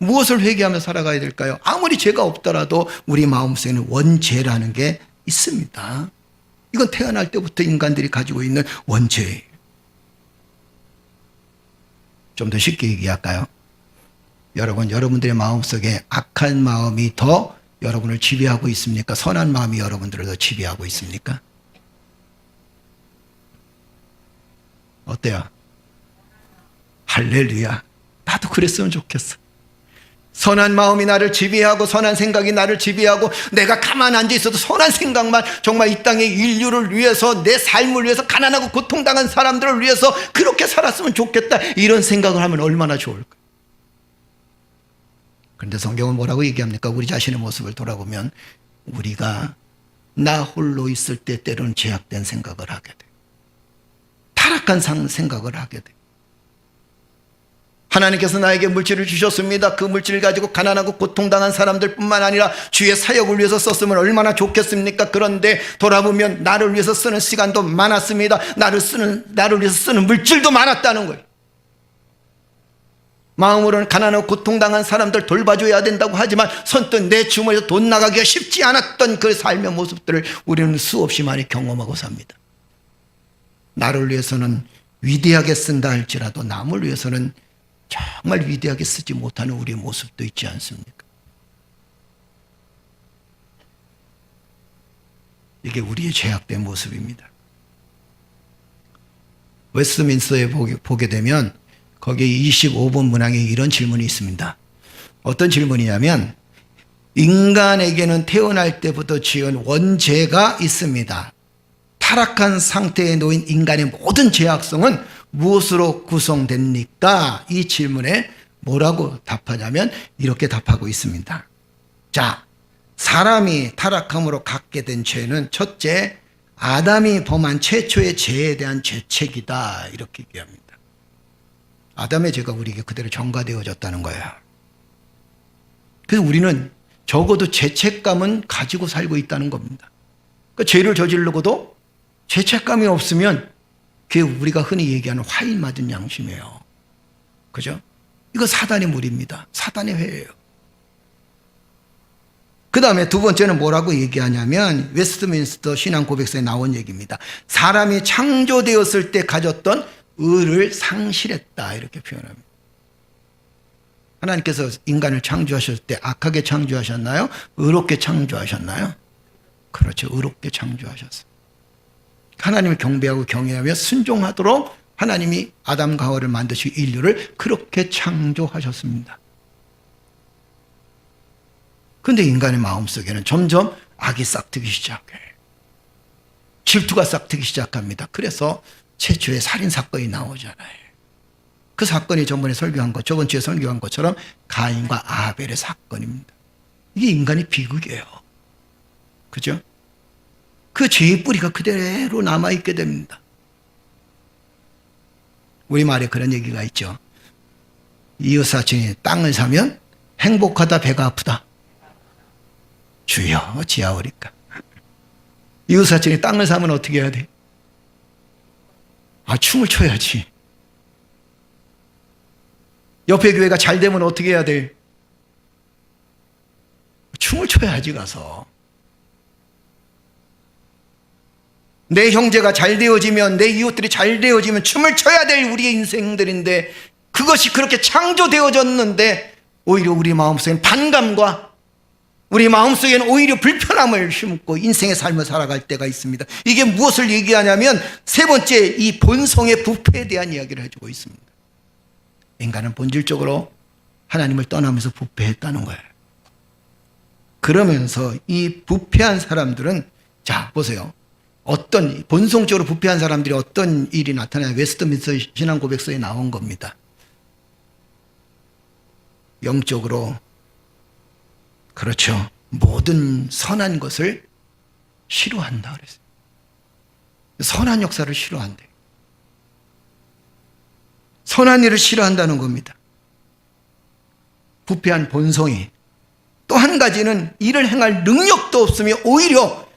무엇을 회개하며 살아가야 될까요? 아무리 죄가 없더라도 우리 마음속에는 원죄라는 게 있습니다. 이건 태어날 때부터 인간들이 가지고 있는 원죄예요. 좀 더 쉽게 얘기할까요? 여러분들의 마음속에 악한 마음이 더 여러분을 지배하고 있습니까? 선한 마음이 여러분들을 더 지배하고 있습니까? 어때요? 할렐루야. 나도 그랬으면 좋겠어. 선한 마음이 나를 지배하고 선한 생각이 나를 지배하고 내가 가만 앉아 있어도 선한 생각만 정말 이 땅의 인류를 위해서 내 삶을 위해서 가난하고 고통당한 사람들을 위해서 그렇게 살았으면 좋겠다. 이런 생각을 하면 얼마나 좋을까. 그런데 성경은 뭐라고 얘기합니까? 우리 자신의 모습을 돌아보면 우리가 나 홀로 있을 때 때로는 죄악된 생각을 하게 돼. 타락한 생각을 하게 돼. 하나님께서 나에게 물질을 주셨습니다. 그 물질을 가지고 가난하고 고통당한 사람들뿐만 아니라 주의 사역을 위해서 썼으면 얼마나 좋겠습니까? 그런데 돌아보면 나를 위해서 쓰는 시간도 많았습니다. 나를 위해서 쓰는 물질도 많았다는 거예요. 마음으로는 가난하고 고통당한 사람들 돌봐줘야 된다고 하지만 선뜻 내 주머니에서 돈 나가기가 쉽지 않았던 그 삶의 모습들을 우리는 수없이 많이 경험하고 삽니다. 나를 위해서는 위대하게 쓴다 할지라도 남을 위해서는 정말 위대하게 쓰지 못하는 우리의 모습도 있지 않습니까? 이게 우리의 죄악된 모습입니다. 웨스트민스터에 보게 되면 거기에 25번 문항에 이런 질문이 있습니다. 어떤 질문이냐면 인간에게는 태어날 때부터 지은 원죄가 있습니다. 타락한 상태에 놓인 인간의 모든 죄악성은 무엇으로 구성됩니까? 이 질문에 뭐라고 답하냐면 이렇게 답하고 있습니다. 자, 사람이 타락함으로 갖게 된 죄는 첫째, 아담이 범한 최초의 죄에 대한 죄책이다. 이렇게 얘기합니다. 아담의 죄가 우리에게 그대로 전가되어졌다는 거예요. 그래서 우리는 적어도 죄책감은 가지고 살고 있다는 겁니다. 그러니까 죄를 저지르고도 죄책감이 없으면 그게 우리가 흔히 얘기하는 화일 맞은 양심이에요. 그죠? 이거 사단의 무리입니다. 사단의 회예요. 그 다음에 두 번째는 뭐라고 얘기하냐면 웨스트민스터 신앙 고백서에 나온 얘기입니다. 사람이 창조되었을 때 가졌던 의를 상실했다. 이렇게 표현합니다. 하나님께서 인간을 창조하셨을 때 악하게 창조하셨나요? 의롭게 창조하셨나요? 그렇죠. 의롭게 창조하셨어요. 하나님을 경배하고 경외하며 순종하도록 하나님이 아담과 하와를 만드시고 인류를 그렇게 창조하셨습니다. 그런데 인간의 마음속에는 점점 악이 싹트기 시작해요. 질투가 싹트기 시작합니다. 그래서 최초의 살인사건이 나오잖아요. 그 사건이 저번 주에 설교한 것처럼 가인과 아벨의 사건입니다. 이게 인간의 비극이에요. 그죠? 그 죄의 뿌리가 그대로 남아있게 됩니다. 우리말에 그런 얘기가 있죠. 이웃사촌이 땅을 사면 행복하다 배가 아프다. 주여 어찌하오리까. 이웃사촌이 땅을 사면 어떻게 해야 돼? 춤을 춰야지. 옆에 교회가 잘 되면 어떻게 해야 돼? 춤을 춰야지 가서. 내 형제가 잘 되어지면 내 이웃들이 잘 되어지면 춤을 춰야 될 우리의 인생들인데 그것이 그렇게 창조되어졌는데 오히려 우리 마음속에는 반감과 우리 마음속에는 오히려 불편함을 심고 인생의 삶을 살아갈 때가 있습니다. 이게 무엇을 얘기하냐면 세 번째 이 본성의 부패에 대한 이야기를 해주고 있습니다. 인간은 본질적으로 하나님을 떠나면서 부패했다는 거예요. 그러면서 이 부패한 사람들은 자 보세요. 어떤 본성적으로 부패한 사람들이 어떤 일이 나타나요? 웨스트민스터 신앙 고백서에 나온 겁니다. 영적으로 그렇죠. 모든 선한 것을 싫어한다 그랬어요. 선한 역사를 싫어한대. 선한 일을 싫어한다는 겁니다. 부패한 본성이. 또 한 가지는 일을 행할 능력도 없으며 오히려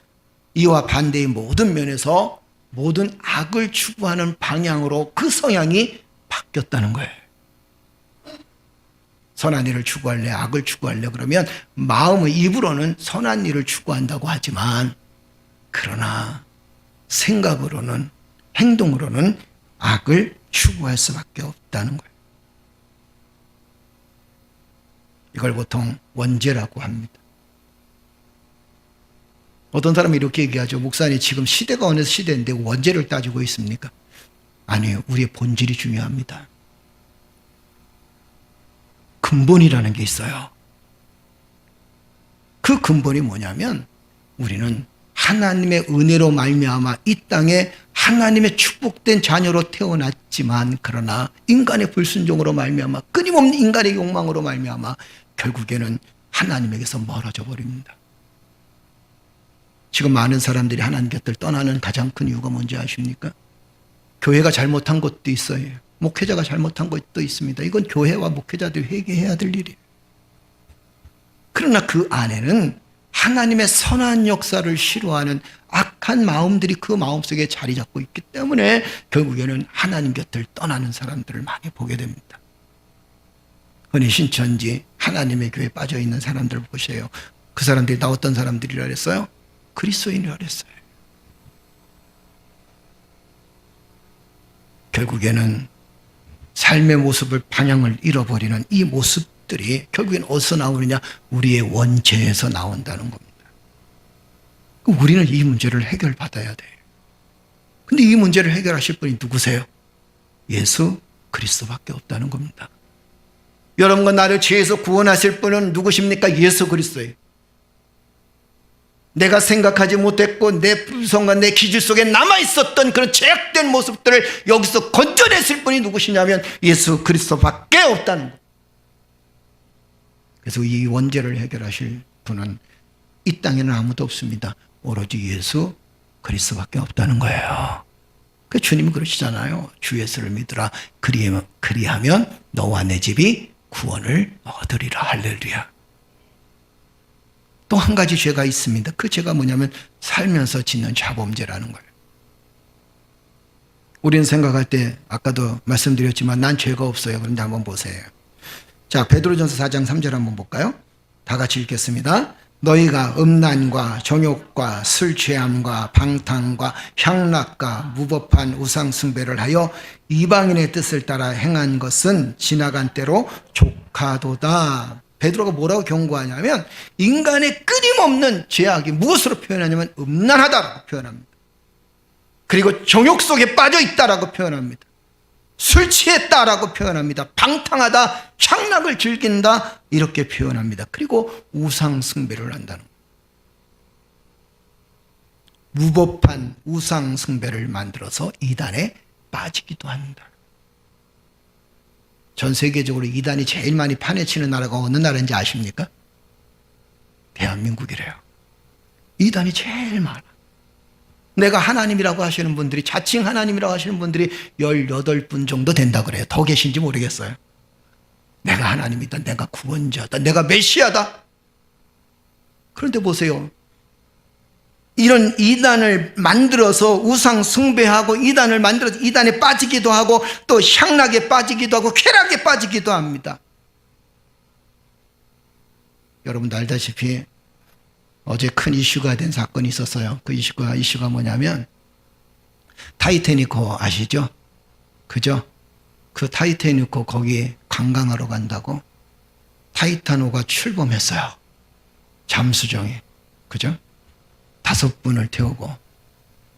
이와 반대의 모든 면에서 모든 악을 추구하는 방향으로 그 성향이 바뀌었다는 거예요. 선한 일을 추구할래, 악을 추구할래? 그러면 마음의 입으로는 선한 일을 추구한다고 하지만 그러나 생각으로는, 행동으로는 악을 추구할 수밖에 없다는 거예요. 이걸 보통 원죄라고 합니다. 어떤 사람이 이렇게 얘기하죠. 목사님, 지금 시대가 어느 시대인데 원죄를 따지고 있습니까? 아니에요. 우리의 본질이 중요합니다. 근본이라는 게 있어요. 그 근본이 뭐냐면 우리는 하나님의 은혜로 말미암아 이 땅에 하나님의 축복된 자녀로 태어났지만 그러나 인간의 불순종으로 말미암아 끊임없는 인간의 욕망으로 말미암아 결국에는 하나님에게서 멀어져 버립니다. 지금 많은 사람들이 하나님 곁을 떠나는 가장 큰 이유가 뭔지 아십니까? 교회가 잘못한 것도 있어요. 목회자가 잘못한 것도 있습니다. 이건 교회와 목회자들이 회개해야 될 일이에요. 그러나 그 안에는 하나님의 선한 역사를 싫어하는 악한 마음들이 그 마음속에 자리 잡고 있기 때문에 결국에는 하나님 곁을 떠나는 사람들을 많이 보게 됩니다. 흔히 신천지 하나님의 교회에 빠져 있는 사람들 보세요. 그 사람들이 다 어떤 사람들이라 그랬어요? 그리스도인이라 그랬어요. 결국에는 삶의 모습을 방향을 잃어버리는 이 모습들이 결국엔 어디서 나오느냐? 우리의 원죄에서 나온다는 겁니다. 우리는 이 문제를 해결받아야 돼요. 근데 이 문제를 해결하실 분이 누구세요? 예수 그리스도밖에 없다는 겁니다. 여러분과 나를 죄에서 구원하실 분은 누구십니까? 예수 그리스도예요. 내가 생각하지 못했고 내 불성과 내 기질 속에 남아있었던 그런 죄악된 모습들을 여기서 건져냈을 분이 누구시냐면 예수 그리스도밖에 없다는 거예요. 그래서 이 원죄를 해결하실 분은 이 땅에는 아무도 없습니다. 오로지 예수 그리스도밖에 없다는 거예요. 그 주님이 그러시잖아요. 주 예수를 믿으라. 그리하면 너와 내 집이 구원을 얻으리라. 할렐루야. 또 한 가지 죄가 있습니다. 그 죄가 뭐냐면 살면서 짓는 자범죄라는 거예요. 우리는 생각할 때 아까도 말씀드렸지만 난 죄가 없어요. 그런데 한번 보세요. 자, 베드로전서 4장 3절 한번 볼까요? 다 같이 읽겠습니다. 너희가 음란과 정욕과 술 취함과 방탕과 향락과 무법한 우상 숭배를 하여 이방인의 뜻을 따라 행한 것은 지나간 때로 족하도다. 베드로가 뭐라고 경고하냐면 인간의 끊임없는 죄악이 무엇으로 표현하냐면 음란하다라고 표현합니다. 그리고 정욕 속에 빠져 있다라고 표현합니다. 술 취했다라고 표현합니다. 방탕하다, 향락을 즐긴다 이렇게 표현합니다. 그리고 우상 숭배를 한다는 거예요. 무법한 우상 숭배를 만들어서 이단에 빠지기도 한다. 전 세계적으로 이단이 제일 많이 판에치는 나라가 어느 나라인지 아십니까? 대한민국이래요. 이단이 제일 많아. 내가 하나님이라고 하시는 분들이, 자칭 하나님이라고 하시는 분들이 18분 정도 된다 그래요. 더 계신지 모르겠어요. 내가 하나님이다, 내가 구원자다, 내가 메시아다. 그런데 보세요. 이런 이단을 만들어서 우상 숭배하고 이단을 만들어서 이단에 빠지기도 하고 또 향락에 빠지기도 하고 쾌락에 빠지기도 합니다. 여러분도 알다시피 어제 큰 이슈가 된 사건이 있었어요. 그 이슈가 뭐냐면 타이타닉호 아시죠? 그죠? 그 타이타닉호 거기 관광하러 간다고 타이타노가 출범했어요. 잠수정에. 그죠? 5분을 태우고.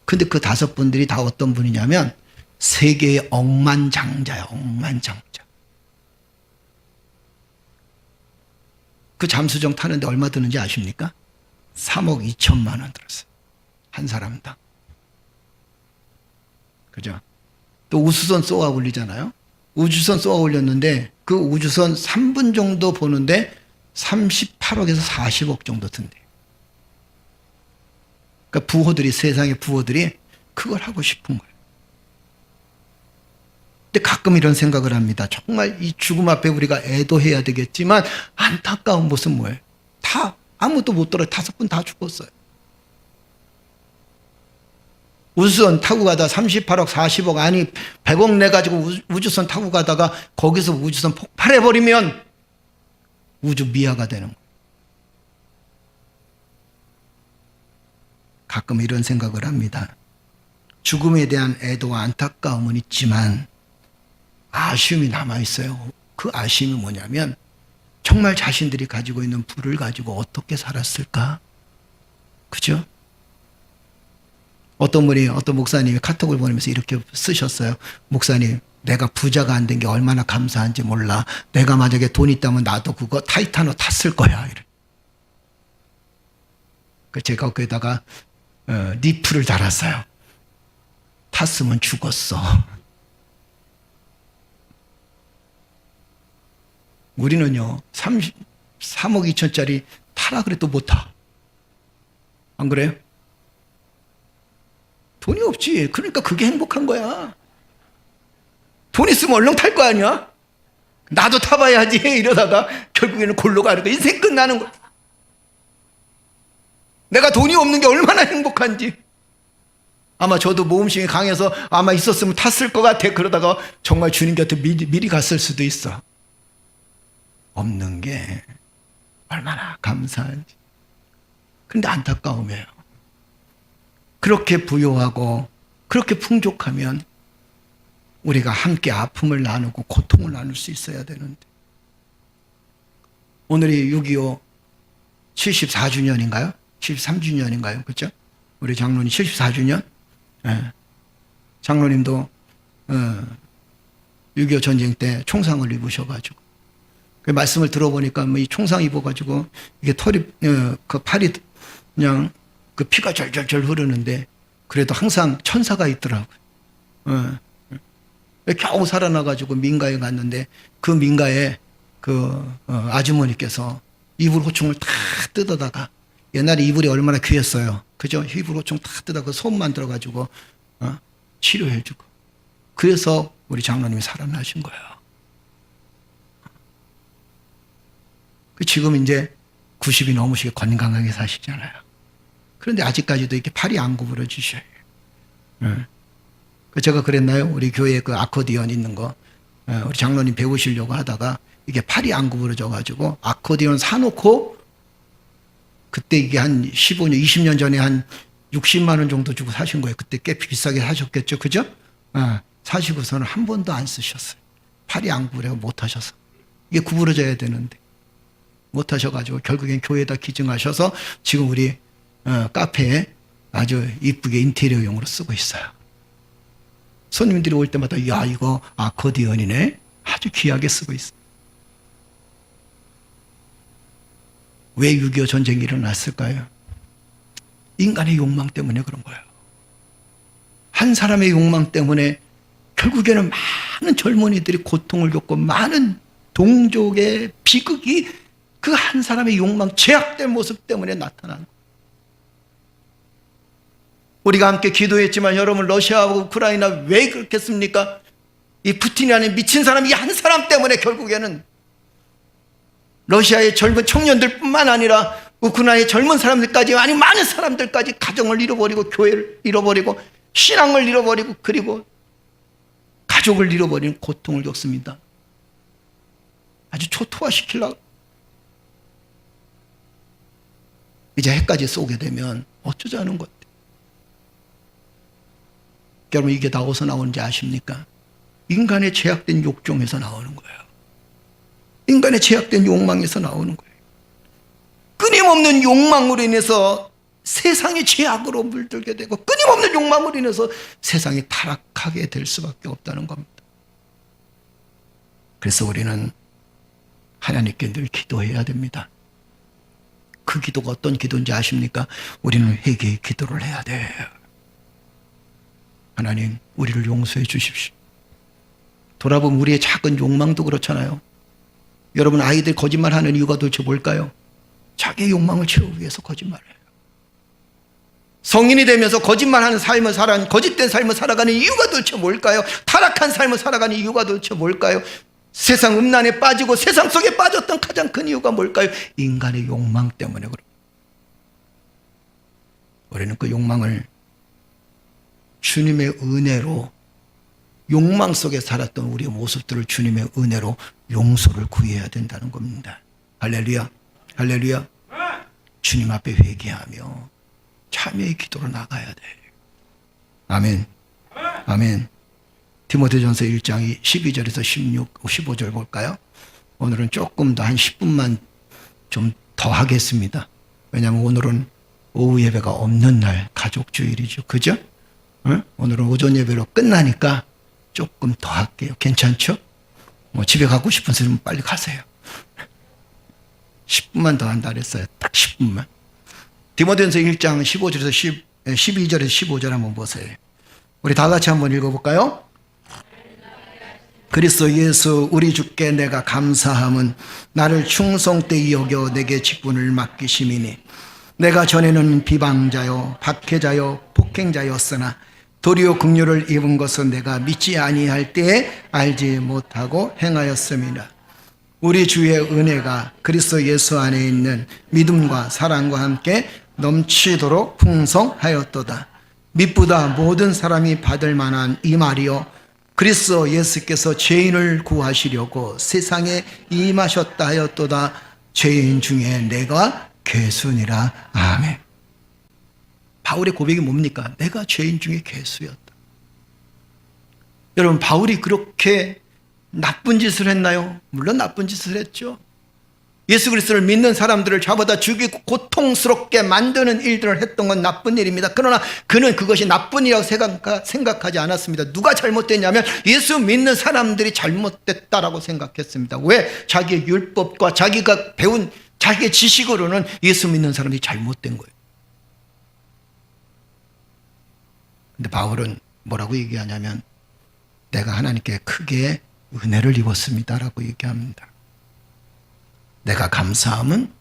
근데 그 5분들이 다 어떤 분이냐면 세계의 억만장자야. 억만장자. 그 잠수정 타는데 얼마 드는지 아십니까? 3억 2천만 원 들었어요. 한 사람당. 그죠? 또 우주선 쏘아 올리잖아요. 우주선 쏘아 올렸는데 그 우주선 3분 정도 보는데 38억에서 40억 정도 든대요. 그러니까 부호들이, 세상의 부호들이 그걸 하고 싶은 거예요. 근데 가끔 이런 생각을 합니다. 정말 이 죽음 앞에 우리가 애도해야 되겠지만 안타까운 모습은 뭐예요? 다 아무도 못 들어요. 5분 다 죽었어요. 우주선 타고 가다 38억, 40억, 아니 100억 내가지고 우주선 타고 가다가 거기서 우주선 폭발해버리면 우주 미아가 되는 거예요. 가끔 이런 생각을 합니다. 죽음에 대한 애도와 안타까움은 있지만 아쉬움이 남아있어요. 그 아쉬움이 뭐냐면 정말 자신들이 가지고 있는 부를 가지고 어떻게 살았을까? 그죠? 어떤 분이, 어떤 목사님이 카톡을 보내면서 이렇게 쓰셨어요. 목사님, 내가 부자가 안 된 게 얼마나 감사한지 몰라. 내가 만약에 돈 있다면 나도 그거 타이타노 탔을 거야. 제가 거기다가 리플을 달았어요. 탔으면 죽었어. 우리는요, 3억 2천짜리 타라 그래도 못 타. 안 그래요? 돈이 없지. 그러니까 그게 행복한 거야. 돈 있으면 얼른 탈 거 아니야? 나도 타봐야지. 이러다가 결국에는 골로 가는 거. 인생 끝나는 거. 내가 돈이 없는 게 얼마나 행복한지. 아마 저도 모험심이 강해서 아마 있었으면 탔을 것 같아. 그러다가 정말 주님 곁에 미리 갔을 수도 있어. 없는 게 얼마나 감사한지. 그런데 안타까움이에요. 그렇게 부유하고 그렇게 풍족하면 우리가 함께 아픔을 나누고 고통을 나눌 수 있어야 되는데, 오늘이 6.25 74주년인가요? 73주년인가요? 그렇죠? 우리 장로님 74주년? 네. 장로님도 6.25 전쟁 때 총상을 입으셔가지고, 그 말씀을 들어보니까 뭐 이 총상 입어가지고 이게 털이 그 팔이 그냥 그 피가 절절절 흐르는데 그래도 항상 천사가 있더라고요. 겨우 살아나가지고 민가에 갔는데 그 민가에 그 아주머니께서 이불 호충을 다 뜯어다가, 옛날에 이불이 얼마나 귀했어요. 그죠? 이불 호충 다 뜯어다가 솜 만들어가지고 치료해주고, 그래서 우리 장로님이 살아나신 거예요. 지금 이제 90이 넘으시게 건강하게 사시잖아요. 그런데 아직까지도 이렇게 팔이 안 구부러지셔요. 제가 그랬나요? 우리 교회에 그 아코디언 있는 거, 우리 장로님 배우시려고 하다가 이게 팔이 안 구부러져가지고 아코디언 사놓고, 그때 이게 한 15년, 20년 전에 한 60만 원 정도 주고 사신 거예요. 그때 꽤 비싸게 사셨겠죠? 그죠? 사시고서는 한 번도 안 쓰셨어요. 팔이 안 구부려 못 하셔서. 이게 구부러져야 되는데 못 하셔가지고 결국엔 교회에다 기증하셔서 지금 우리 카페에 아주 이쁘게 인테리어용으로 쓰고 있어요. 손님들이 올 때마다 야, 이거 아코디언이네. 아주 귀하게 쓰고 있어. 왜 6.25 전쟁이 일어났을까요? 인간의 욕망 때문에 그런 거예요. 한 사람의 욕망 때문에 결국에는 많은 젊은이들이 고통을 겪고 많은 동족의 비극이 그 한 사람의 욕망, 죄악된 모습 때문에 나타난 거예요. 우리가 함께 기도했지만 여러분, 러시아하고 우크라이나 왜 그렇겠습니까? 이 푸틴이라는 미친 사람이 한 사람 때문에 결국에는 러시아의 젊은 청년들뿐만 아니라 우크라이나의 젊은 사람들까지, 아니 많은 사람들까지 가정을 잃어버리고 교회를 잃어버리고 신앙을 잃어버리고 그리고 가족을 잃어버리는 고통을 겪습니다. 아주 초토화시키려고. 이제 해까지 쏘게 되면 어쩌자는 것. 여러분, 이게 다 어디서 나오는지 아십니까? 인간의 제약된 욕종에서 나오는 거예요. 인간의 제약된 욕망에서 나오는 거예요. 끊임없는 욕망으로 인해서 세상이 죄악으로 물들게 되고, 끊임없는 욕망으로 인해서 세상이 타락하게 될 수밖에 없다는 겁니다. 그래서 우리는 하나님께 늘 기도해야 됩니다. 그 기도가 어떤 기도인지 아십니까? 우리는 회개의 기도를 해야 돼요. 하나님, 우리를 용서해 주십시오. 돌아보면 우리의 작은 욕망도 그렇잖아요. 여러분, 아이들 거짓말하는 이유가 도대체 뭘까요? 자기의 욕망을 채우기 위해서 거짓말해요. 성인이 되면서 거짓말하는 삶을 거짓된 삶을 살아가는 이유가 도대체 뭘까요? 타락한 삶을 살아가는 이유가 도대체 뭘까요? 세상 음란에 빠지고 세상 속에 빠졌던 가장 큰 이유가 뭘까요? 인간의 욕망 때문에 그래요. 우리는 그 욕망을 주님의 은혜로, 욕망 속에 살았던 우리의 모습들을 주님의 은혜로 용서를 구해야 된다는 겁니다. 할렐루야. 할렐루야. 주님 앞에 회개하며 참여의 기도로 나가야 돼. 아멘. 아멘. 디모데전서 1장 12절에서 15절 볼까요? 오늘은 조금 더 한 10분만 좀 더 하겠습니다. 왜냐하면 오늘은 오후 예배가 없는 날, 가족 주일이죠. 그죠? 응? 오늘은 오전 예배로 끝나니까 조금 더 할게요. 괜찮죠? 뭐 집에 가고 싶은 사람은 빨리 가세요. 10분만 더 한다 그랬어요. 딱 10분만. 디모데전서 1장 15절에서 12절에서 15절 한번 보세요. 우리 다 같이 한번 읽어볼까요? 그리스도 예수 우리 주께 내가 감사함은 나를 충성되이 여겨 내게 직분을 맡기심이니 내가 전에는 비방자요 박해자요 폭행자였으나 도리어 긍휼을 입은 것은 내가 믿지 아니할 때에 알지 못하고 행하였음이라. 우리 주의 은혜가 그리스도 예수 안에 있는 믿음과 사랑과 함께 넘치도록 풍성하였도다. mit보다 모든 사람이 받을 만한 이 말이요 그리스도 예수께서 죄인을 구하시려고 세상에 임하셨다 하였도다. 죄인 중에 내가 괴순이라. 아멘. 바울의 고백이 뭡니까? 내가 죄인 중에 괴수였다. 여러분, 바울이 그렇게 나쁜 짓을 했나요? 물론 나쁜 짓을 했죠. 예수 그리스도를 믿는 사람들을 잡아다 죽이고 고통스럽게 만드는 일들을 했던 건 나쁜 일입니다. 그러나 그는 그것이 나쁜 일이라고 생각하지 않았습니다. 누가 잘못됐냐면 예수 믿는 사람들이 잘못됐다라고 생각했습니다. 왜? 자기의 율법과 자기가 배운 자기의 지식으로는 예수 믿는 사람들이 잘못된 거예요. 근데 바울은 뭐라고 얘기하냐면 내가 하나님께 크게 은혜를 입었습니다라고 얘기합니다. 내가 감사함은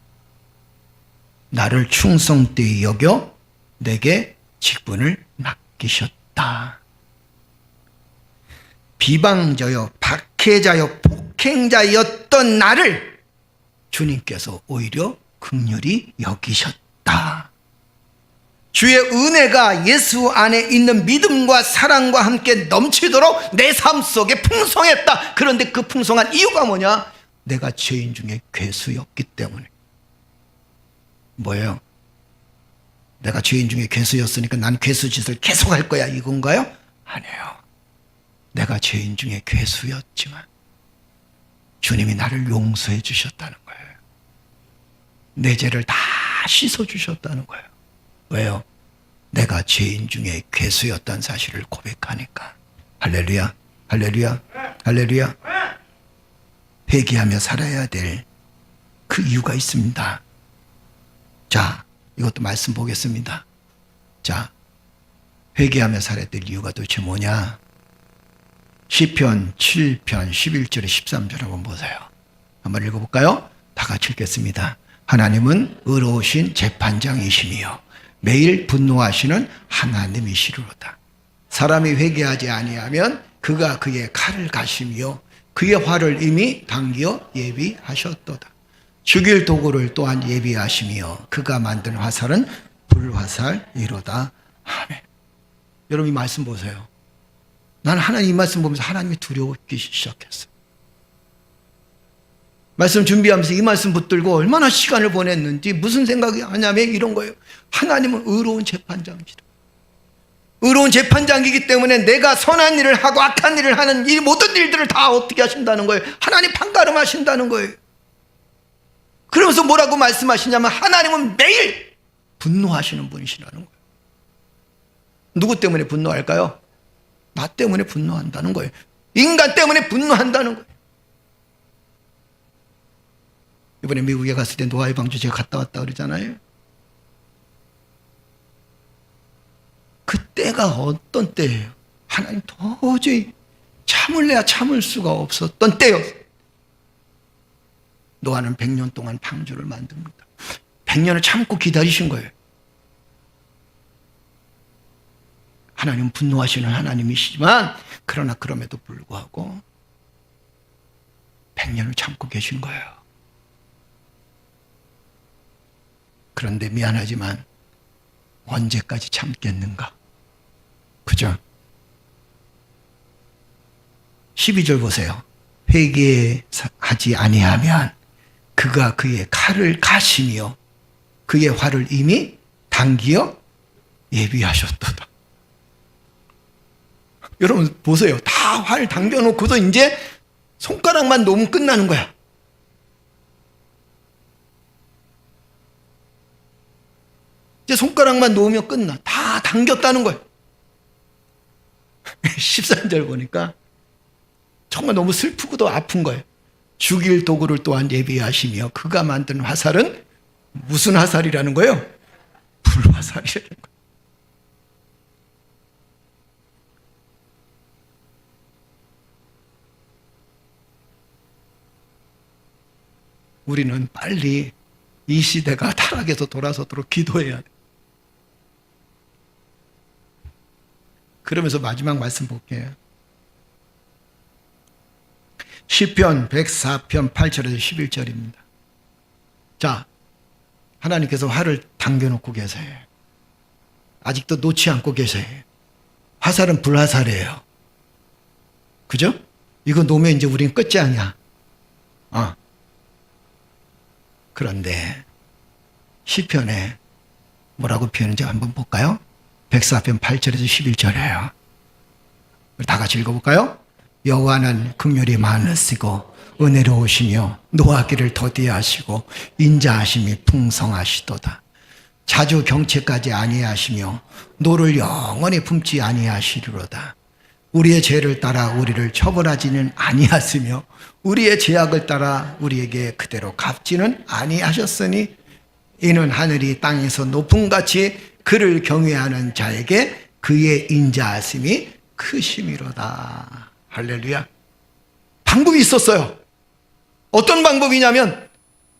나를 충성되이 여겨 내게 직분을 맡기셨다. 비방자여 박해자여 폭행자였던 나를 주님께서 오히려 긍휼히 여기셨다. 주의 은혜가 예수 안에 있는 믿음과 사랑과 함께 넘치도록 내 삶 속에 풍성했다. 그런데 그 풍성한 이유가 뭐냐? 내가 죄인 중에 괴수였기 때문에. 뭐예요? 내가 죄인 중에 괴수였으니까 난 괴수 짓을 계속할 거야 이건가요? 아니에요. 내가 죄인 중에 괴수였지만 주님이 나를 용서해 주셨다는 거예요. 내 죄를 다 씻어 주셨다는 거예요. 왜요? 내가 죄인 중에 괴수였다는 사실을 고백하니까. 할렐루야, 할렐루야, 할렐루야. 회개하며 살아야 될 그 이유가 있습니다. 자, 이것도 말씀 보겠습니다. 자, 회개하며 살아야 될 이유가 도대체 뭐냐? 시편 7편 11절에 13절 한번 보세요. 한번 읽어볼까요? 다 같이 읽겠습니다. 하나님은 의로우신 재판장이시며 매일 분노하시는 하나님이시로다. 사람이 회개하지 아니하면 그가 그의 칼을 가시며 그의 화를 이미 당겨 예비하셨도다. 죽일 도구를 또한 예비하시며 그가 만든 화살은 불화살이로다. 아멘. 여러분 이 말씀 보세요. 나는 하나님 이 말씀 보면서 하나님이 두려워지기 시작했어요. 말씀 준비하면서 이 말씀 붙들고 얼마나 시간을 보냈는지 무슨 생각이 하냐면 이런 거예요. 하나님은 의로운 재판장이시다. 의로운 재판장이기 때문에 내가 선한 일을 하고 악한 일을 하는 이 모든 일들을 다 어떻게 하신다는 거예요? 하나님 판가름하신다는 거예요. 그러면서 뭐라고 말씀하시냐면 하나님은 매일 분노하시는 분이시라는 거예요. 누구 때문에 분노할까요? 나 때문에 분노한다는 거예요. 인간 때문에 분노한다는 거예요. 이번에 미국에 갔을 때 노아의 방주 제가 갔다 왔다 그러잖아요. 그때가 어떤 때예요? 하나님 도저히 참을래야 참을 수가 없었던 때였어요. 노아는 100년 동안 방주를 만듭니다. 100년을 참고 기다리신 거예요. 하나님은 분노하시는 하나님이시지만 그러나 그럼에도 불구하고 100년을 참고 계신 거예요. 그런데 미안하지만 언제까지 참겠는가? 그죠? 12절 보세요. 회개하지 아니하면 그가 그의 칼을 가시며 그의 활을 이미 당기어 예비하셨도다. 여러분 보세요. 다 활 당겨놓고도 이제 손가락만 놓으면 끝나는 거야. 이제 손가락만 놓으면 끝나. 다 당겼다는 거예요. 13절 보니까 정말 너무 슬프고도 아픈 거예요. 죽일 도구를 또한 예비하시며 그가 만든 화살은 무슨 화살이라는 거예요? 불화살이라는 거예요. 우리는 빨리 이 시대가 타락에서 돌아서도록 기도해야 돼. 그러면서 마지막 말씀 볼게요. 시편 104편 8절에서 11절입니다. 자, 하나님께서 활을 당겨놓고 계세요. 아직도 놓지 않고 계세요. 화살은 불화살이에요. 그죠? 이거 놓으면 이제 우린 끝장이야. 그런데 시편에 뭐라고 표현하는지 한번 볼까요? 104편 8절에서 11절이에요. 우리 다 같이 읽어볼까요? 여호와는 긍휼이 많으시고 은혜로우시며 노하기를 더디하시고 인자하심이 풍성하시도다. 자주 경채까지 아니하시며 노를 영원히 품지 아니하시리로다. 우리의 죄를 따라 우리를 처벌하지는 아니하시며 우리의 죄악을 따라 우리에게 그대로 갚지는 아니하셨으니 이는 하늘이 땅에서 높음같이 그를 경외하는 자에게 그의 인자하심이 크심이로다. 할렐루야. 방법이 있었어요. 어떤 방법이냐면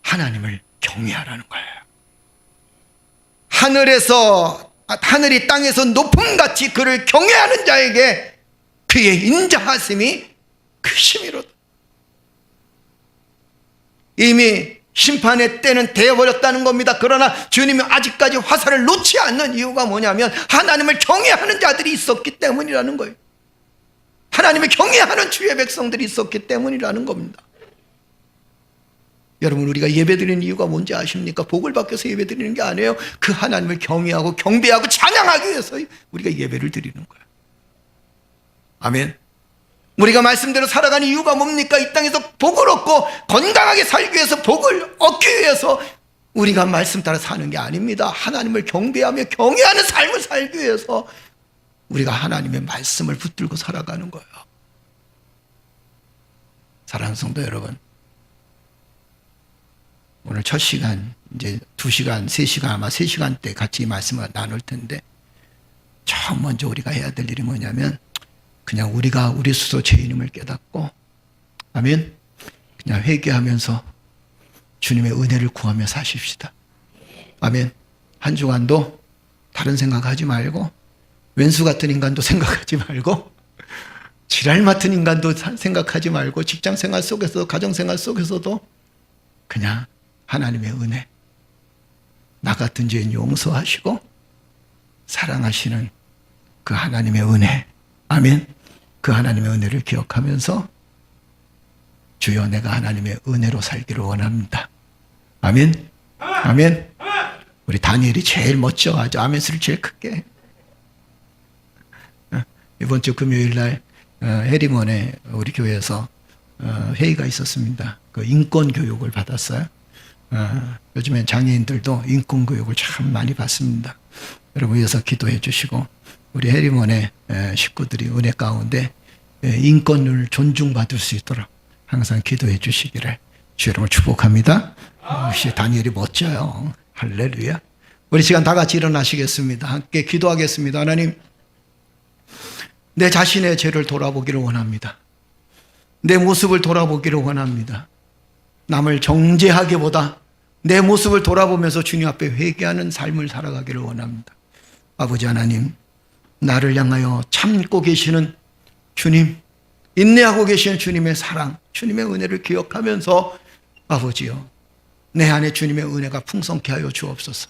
하나님을 경외하라는 거예요. 하늘이 땅에서 높음같이 그를 경외하는 자에게 그의 인자하심이 크심이로다. 이미 심판의 때는 되어버렸다는 겁니다. 그러나 주님이 아직까지 화살을 놓지 않는 이유가 뭐냐면 하나님을 경외하는 자들이 있었기 때문이라는 거예요. 하나님을 경외하는 주의 백성들이 있었기 때문이라는 겁니다. 여러분, 우리가 예배드리는 이유가 뭔지 아십니까? 복을 받기 위해서 예배드리는 게 아니에요. 그 하나님을 경외하고 경배하고 찬양하기 위해서 우리가 예배를 드리는 거예요. 아멘. 우리가 말씀대로 살아가는 이유가 뭡니까? 이 땅에서 복을 얻고 건강하게 살기 위해서, 복을 얻기 위해서 우리가 말씀 따라 사는 게 아닙니다. 하나님을 경배하며 경외하는 삶을 살기 위해서 우리가 하나님의 말씀을 붙들고 살아가는 거예요. 사랑하는 성도 여러분, 오늘 첫 시간, 이제 2시간, 3시간, 아마 3시간 때 같이 말씀을 나눌 텐데, 처음 먼저 우리가 해야 될 일이 뭐냐면 그냥 우리가 우리 스스로 죄인임을 깨닫고, 아멘, 그냥 회개하면서 주님의 은혜를 구하며 사십시다. 아멘. 한 주간도 다른 생각하지 말고, 왼수 같은 인간도 생각하지 말고, 지랄 맡은 인간도 생각하지 말고, 직장생활 속에서도 가정생활 속에서도 그냥 하나님의 은혜, 나 같은 죄인 용서하시고 사랑하시는 그 하나님의 은혜, 아멘, 그 하나님의 은혜를 기억하면서 주여 내가 하나님의 은혜로 살기를 원합니다. 아멘. 아멘. 우리 다니엘이 제일 멋져. 아주 아멘 소리를 제일 크게. 이번 주 금요일 날 해리먼에 우리 교회에서 회의가 있었습니다. 그 인권 교육을 받았어요. 요즘엔 장애인들도 인권 교육을 참 많이 받습니다. 여러분 위해서 기도해 주시고, 우리 해리먼의 식구들이 은혜 가운데 인권을 존중받을 수 있도록 항상 기도해 주시기를 주 여러분을 축복합니다. 역시 다니엘이 멋져요. 할렐루야. 우리 시간 다 같이 일어나시겠습니다. 함께 기도하겠습니다. 하나님, 내 자신의 죄를 돌아보기를 원합니다. 내 모습을 돌아보기를 원합니다. 남을 정죄하기보다 내 모습을 돌아보면서 주님 앞에 회개하는 삶을 살아가기를 원합니다. 아버지 하나님, 나를 향하여 참고 계시는 주님, 인내하고 계시는 주님의 사랑, 주님의 은혜를 기억하면서 아버지요, 내 안에 주님의 은혜가 풍성케 하여 주옵소서.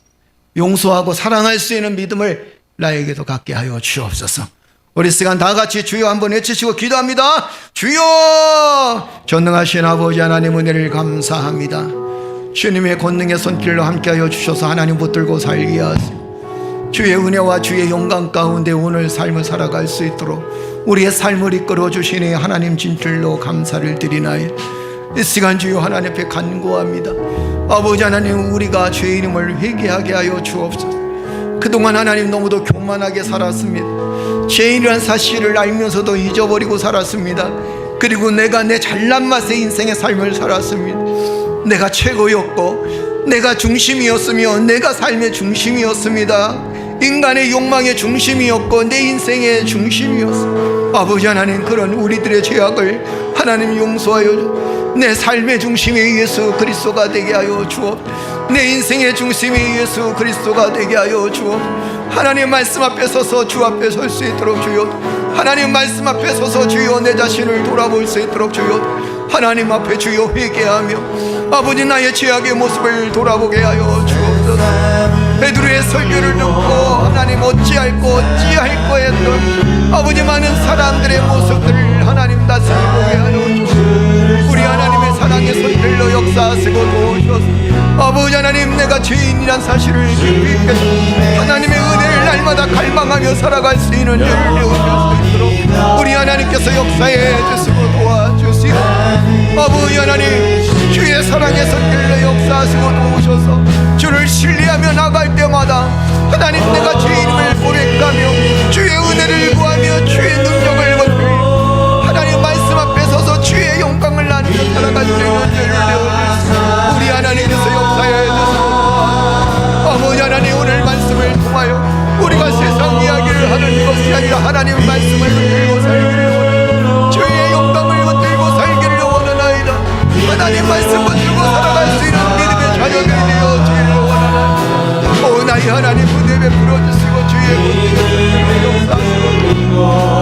용서하고 사랑할 수 있는 믿음을 나에게도 갖게 하여 주옵소서. 우리 시간 다 같이 주여 한번 외치시고 기도합니다. 주여! 전능하신 아버지 하나님 은혜를 감사합니다. 주님의 권능의 손길로 함께하여 주셔서 하나님 붙들고 살게 하시고 주의 은혜와 주의 영광 가운데 오늘 삶을 살아갈 수 있도록 우리의 삶을 이끌어 주시니 하나님 진실로 감사를 드리나이. 이 시간 주여 하나님 앞에 간구합니다. 아버지 하나님, 우리가 죄인임을 회개하게 하여 주옵소서. 그동안 하나님 너무도 교만하게 살았습니다. 죄인이란 사실을 알면서도 잊어버리고 살았습니다. 그리고 내가 내 잘난 맛의 인생의 삶을 살았습니다. 내가 최고였고 내가 중심이었으며 내가 삶의 중심이었습니다. 인간의 욕망의 중심이었고 내 인생의 중심이었어. 아버지 하나님, 그런 우리들의 죄악을 하나님 용서하여 내 삶의 중심이 예수 그리스도가 되게 하여 주옵. 내 인생의 중심이 예수 그리스도가 되게 하여 주옵. 하나님 말씀 앞에 서서 주 앞에 설 수 있도록 주여. 하나님 말씀 앞에 서서 주여 내 자신을 돌아볼 수 있도록 주여. 하나님 앞에 주여 회개하며 아버지 나의 죄악의 모습을 돌아보게 하여 주옵소서. 베드로의 설교를 듣고 하나님 어찌할꼬 어찌할꼬 했던 아버지 많은 사람들의 모습들을 하나님 다시 보게 하여 주옵소서. 우리 하나님의 사랑의 손길로 역사하시고 도우셔서 아버지 하나님, 내가 죄인이란 사실을 깊이 깨닫고 하나님의 은혜를 날마다 갈망하며 살아갈 수 있는 일을 주실 수 있도록 우리 하나님께서 역사해 주시고 도와주시고 아버지 하나님, 주의 사랑의 손길로 역사하시고 도우셔서 주를 신뢰하며 나갈 때마다 하나님, 내가 죄인임을 고백하며 주의 은혜를 구하며 주의 능력을 받으며 하나님 말씀 앞에 서서 주의 영광을 나누며 살아갈 수 있는 일을 내어주시고 우리 하나님께서 역사해 주시고 아버지 하나님, 오늘 말씀을 통하여 우리가 세상 이야기를 하는 것이 아니라 하나님 말씀을 붙들고 살기를 원하는 주의 영광을 붙들고 살기를 원하나이다. 하나님 말씀 붙들고 살아갈 수 있는 믿음의 자녀들이 되어지기를 원하나이다. 오 나의 하나님, 은혜 베풀어 주시고 주의 은혜를 역사하시고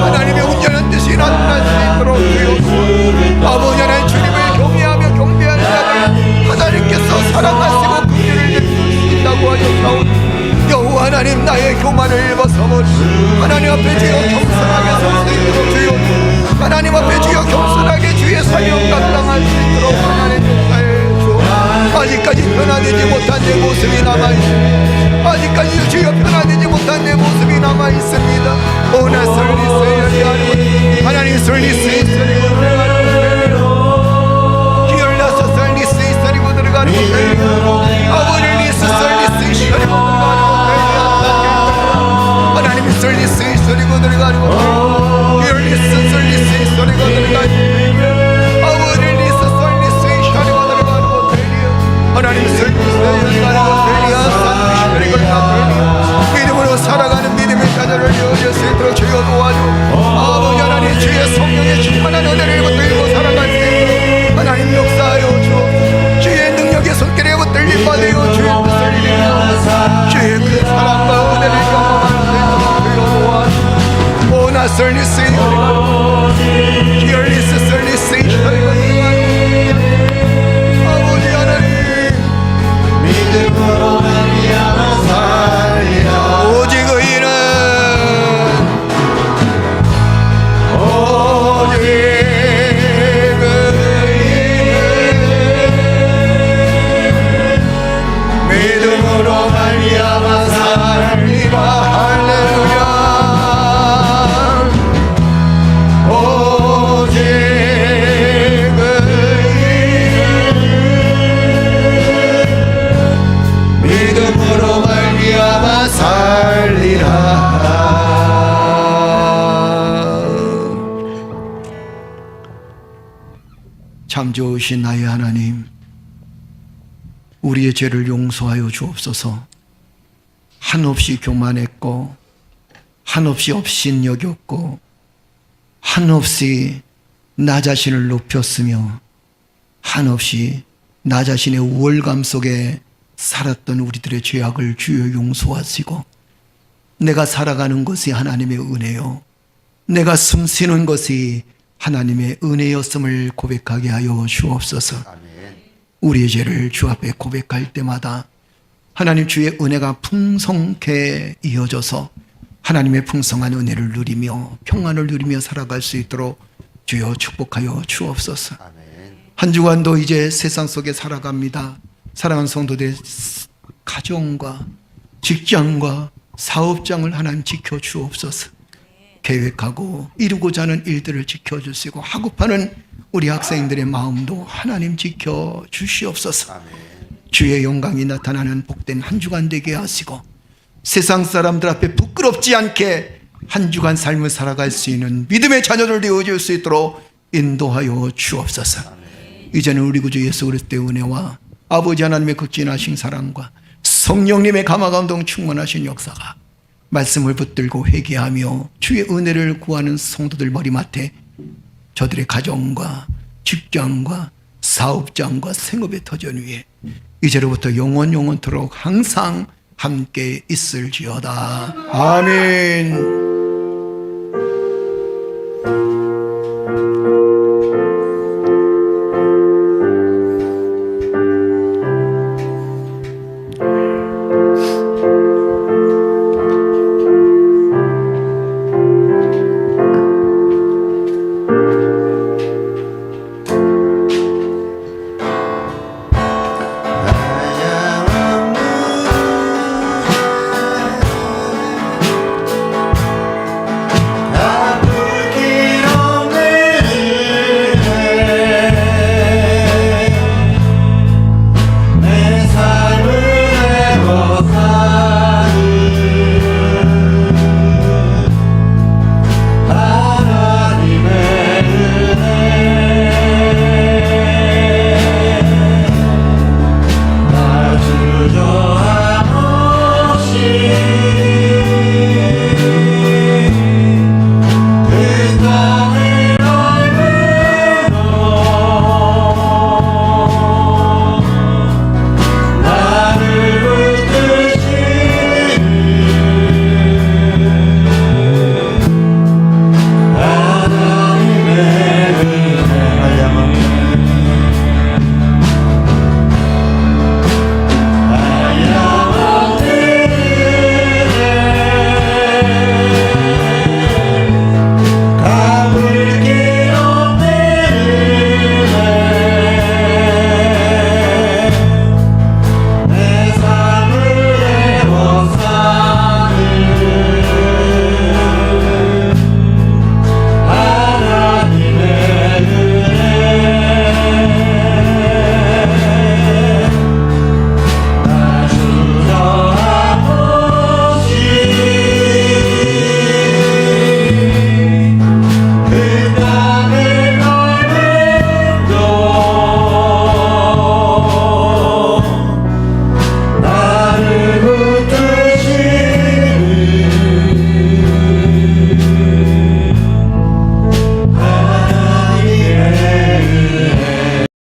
하나님의 온전한 뜻이 나타날 수 있도록 주옵소서. 아버지 하나님, 주님을 경외하며 경배하는 자들 하나님께서 사랑하시고 긍휼을 베풀 수 있다고 하셨사오니 여호와 하나님, 나의 교만을 벗어버리 하나님 앞에 주여 겸손하게 설 수 있도록 주여 하나님 앞에 주여 겸손하게 주의 사명 감당할 수 있도록 하나님 역사해 주옵소서. 아직까지 변화되지 못한 내 모습이 남아있습니다. 아직까지 주여 변화되지 못한 내 모습이 남아있습니다. 오나 설리스여리하는 하나님 설리스 있으리고 들어가는 기열나서 설리스 있으리고 들어가는 아버지 리스 설리스 있으리고 들어가는 하나님 설리스 있으리고 들어가는 기열리스 설리스 있으리고 들어가는 아버지 리스 설리스 있으리고 들어가는 하나님 설리스 믿음으로 살아가는 믿음의 자녀를 이어질 수 있도록 주여 도와줘. 아버지 하나님, 주의 성령의 충만한 은혜를 붙들고 살아갈 수 있도록 하나님 역사하여 주옵소서. 주의 능력의 손길에 붙들림 받으여 주의 뜻을 이루며 주의 그 사랑과 은혜를 경험할 수 있도록 주여 도와줘. 오나 설리스 기열리스 설리스 아버지 하나님, 믿음으로 말미암아 살리라. 오직 의인은 오직 의인은 믿음으로 말미암아 살리라. 할렐루야. 오직 의인은 믿음으로 말미암아 살리라. 참 좋으신 나의 하나님, 우리의 죄를 용서하여 주옵소서. 한없이 교만했고 한없이 업신여겼고 한없이 나 자신을 높였으며 한없이 나 자신의 우월감 속에 살았던 우리들의 죄악을 주여 용서하시고 내가 살아가는 것이 하나님의 은혜요 내가 숨쉬는 것이 하나님의 은혜였음을 고백하게 하여 주옵소서. 우리의 죄를 주 앞에 고백할 때마다 하나님 주의 은혜가 풍성케 이어져서 하나님의 풍성한 은혜를 누리며 평안을 누리며 살아갈 수 있도록 주여 축복하여 주옵소서. 한 주간도 이제 세상 속에 살아갑니다. 사랑하는 성도들, 가정과 직장과 사업장을 하나님 지켜주옵소서. 계획하고 이루고자 하는 일들을 지켜주시고 하고파는 우리 학생들의 마음도 하나님 지켜주시옵소서. 주의 영광이 나타나는 복된 한 주간 되게 하시고 세상 사람들 앞에 부끄럽지 않게 한 주간 삶을 살아갈 수 있는 믿음의 자녀들 되어줄 수 있도록 인도하여 주옵소서. 이제는 우리 구주 예수 그리스도의 은혜와 아버지 하나님의 극진하신 사랑과 성령님의 감화감동 충만하신 역사가 말씀을 붙들고 회개하며 주의 은혜를 구하는 성도들 머리맡에 저들의 가정과 직장과 사업장과 생업의 터전 위에 이제로부터 영원토록 항상 함께 있을지어다. 아멘.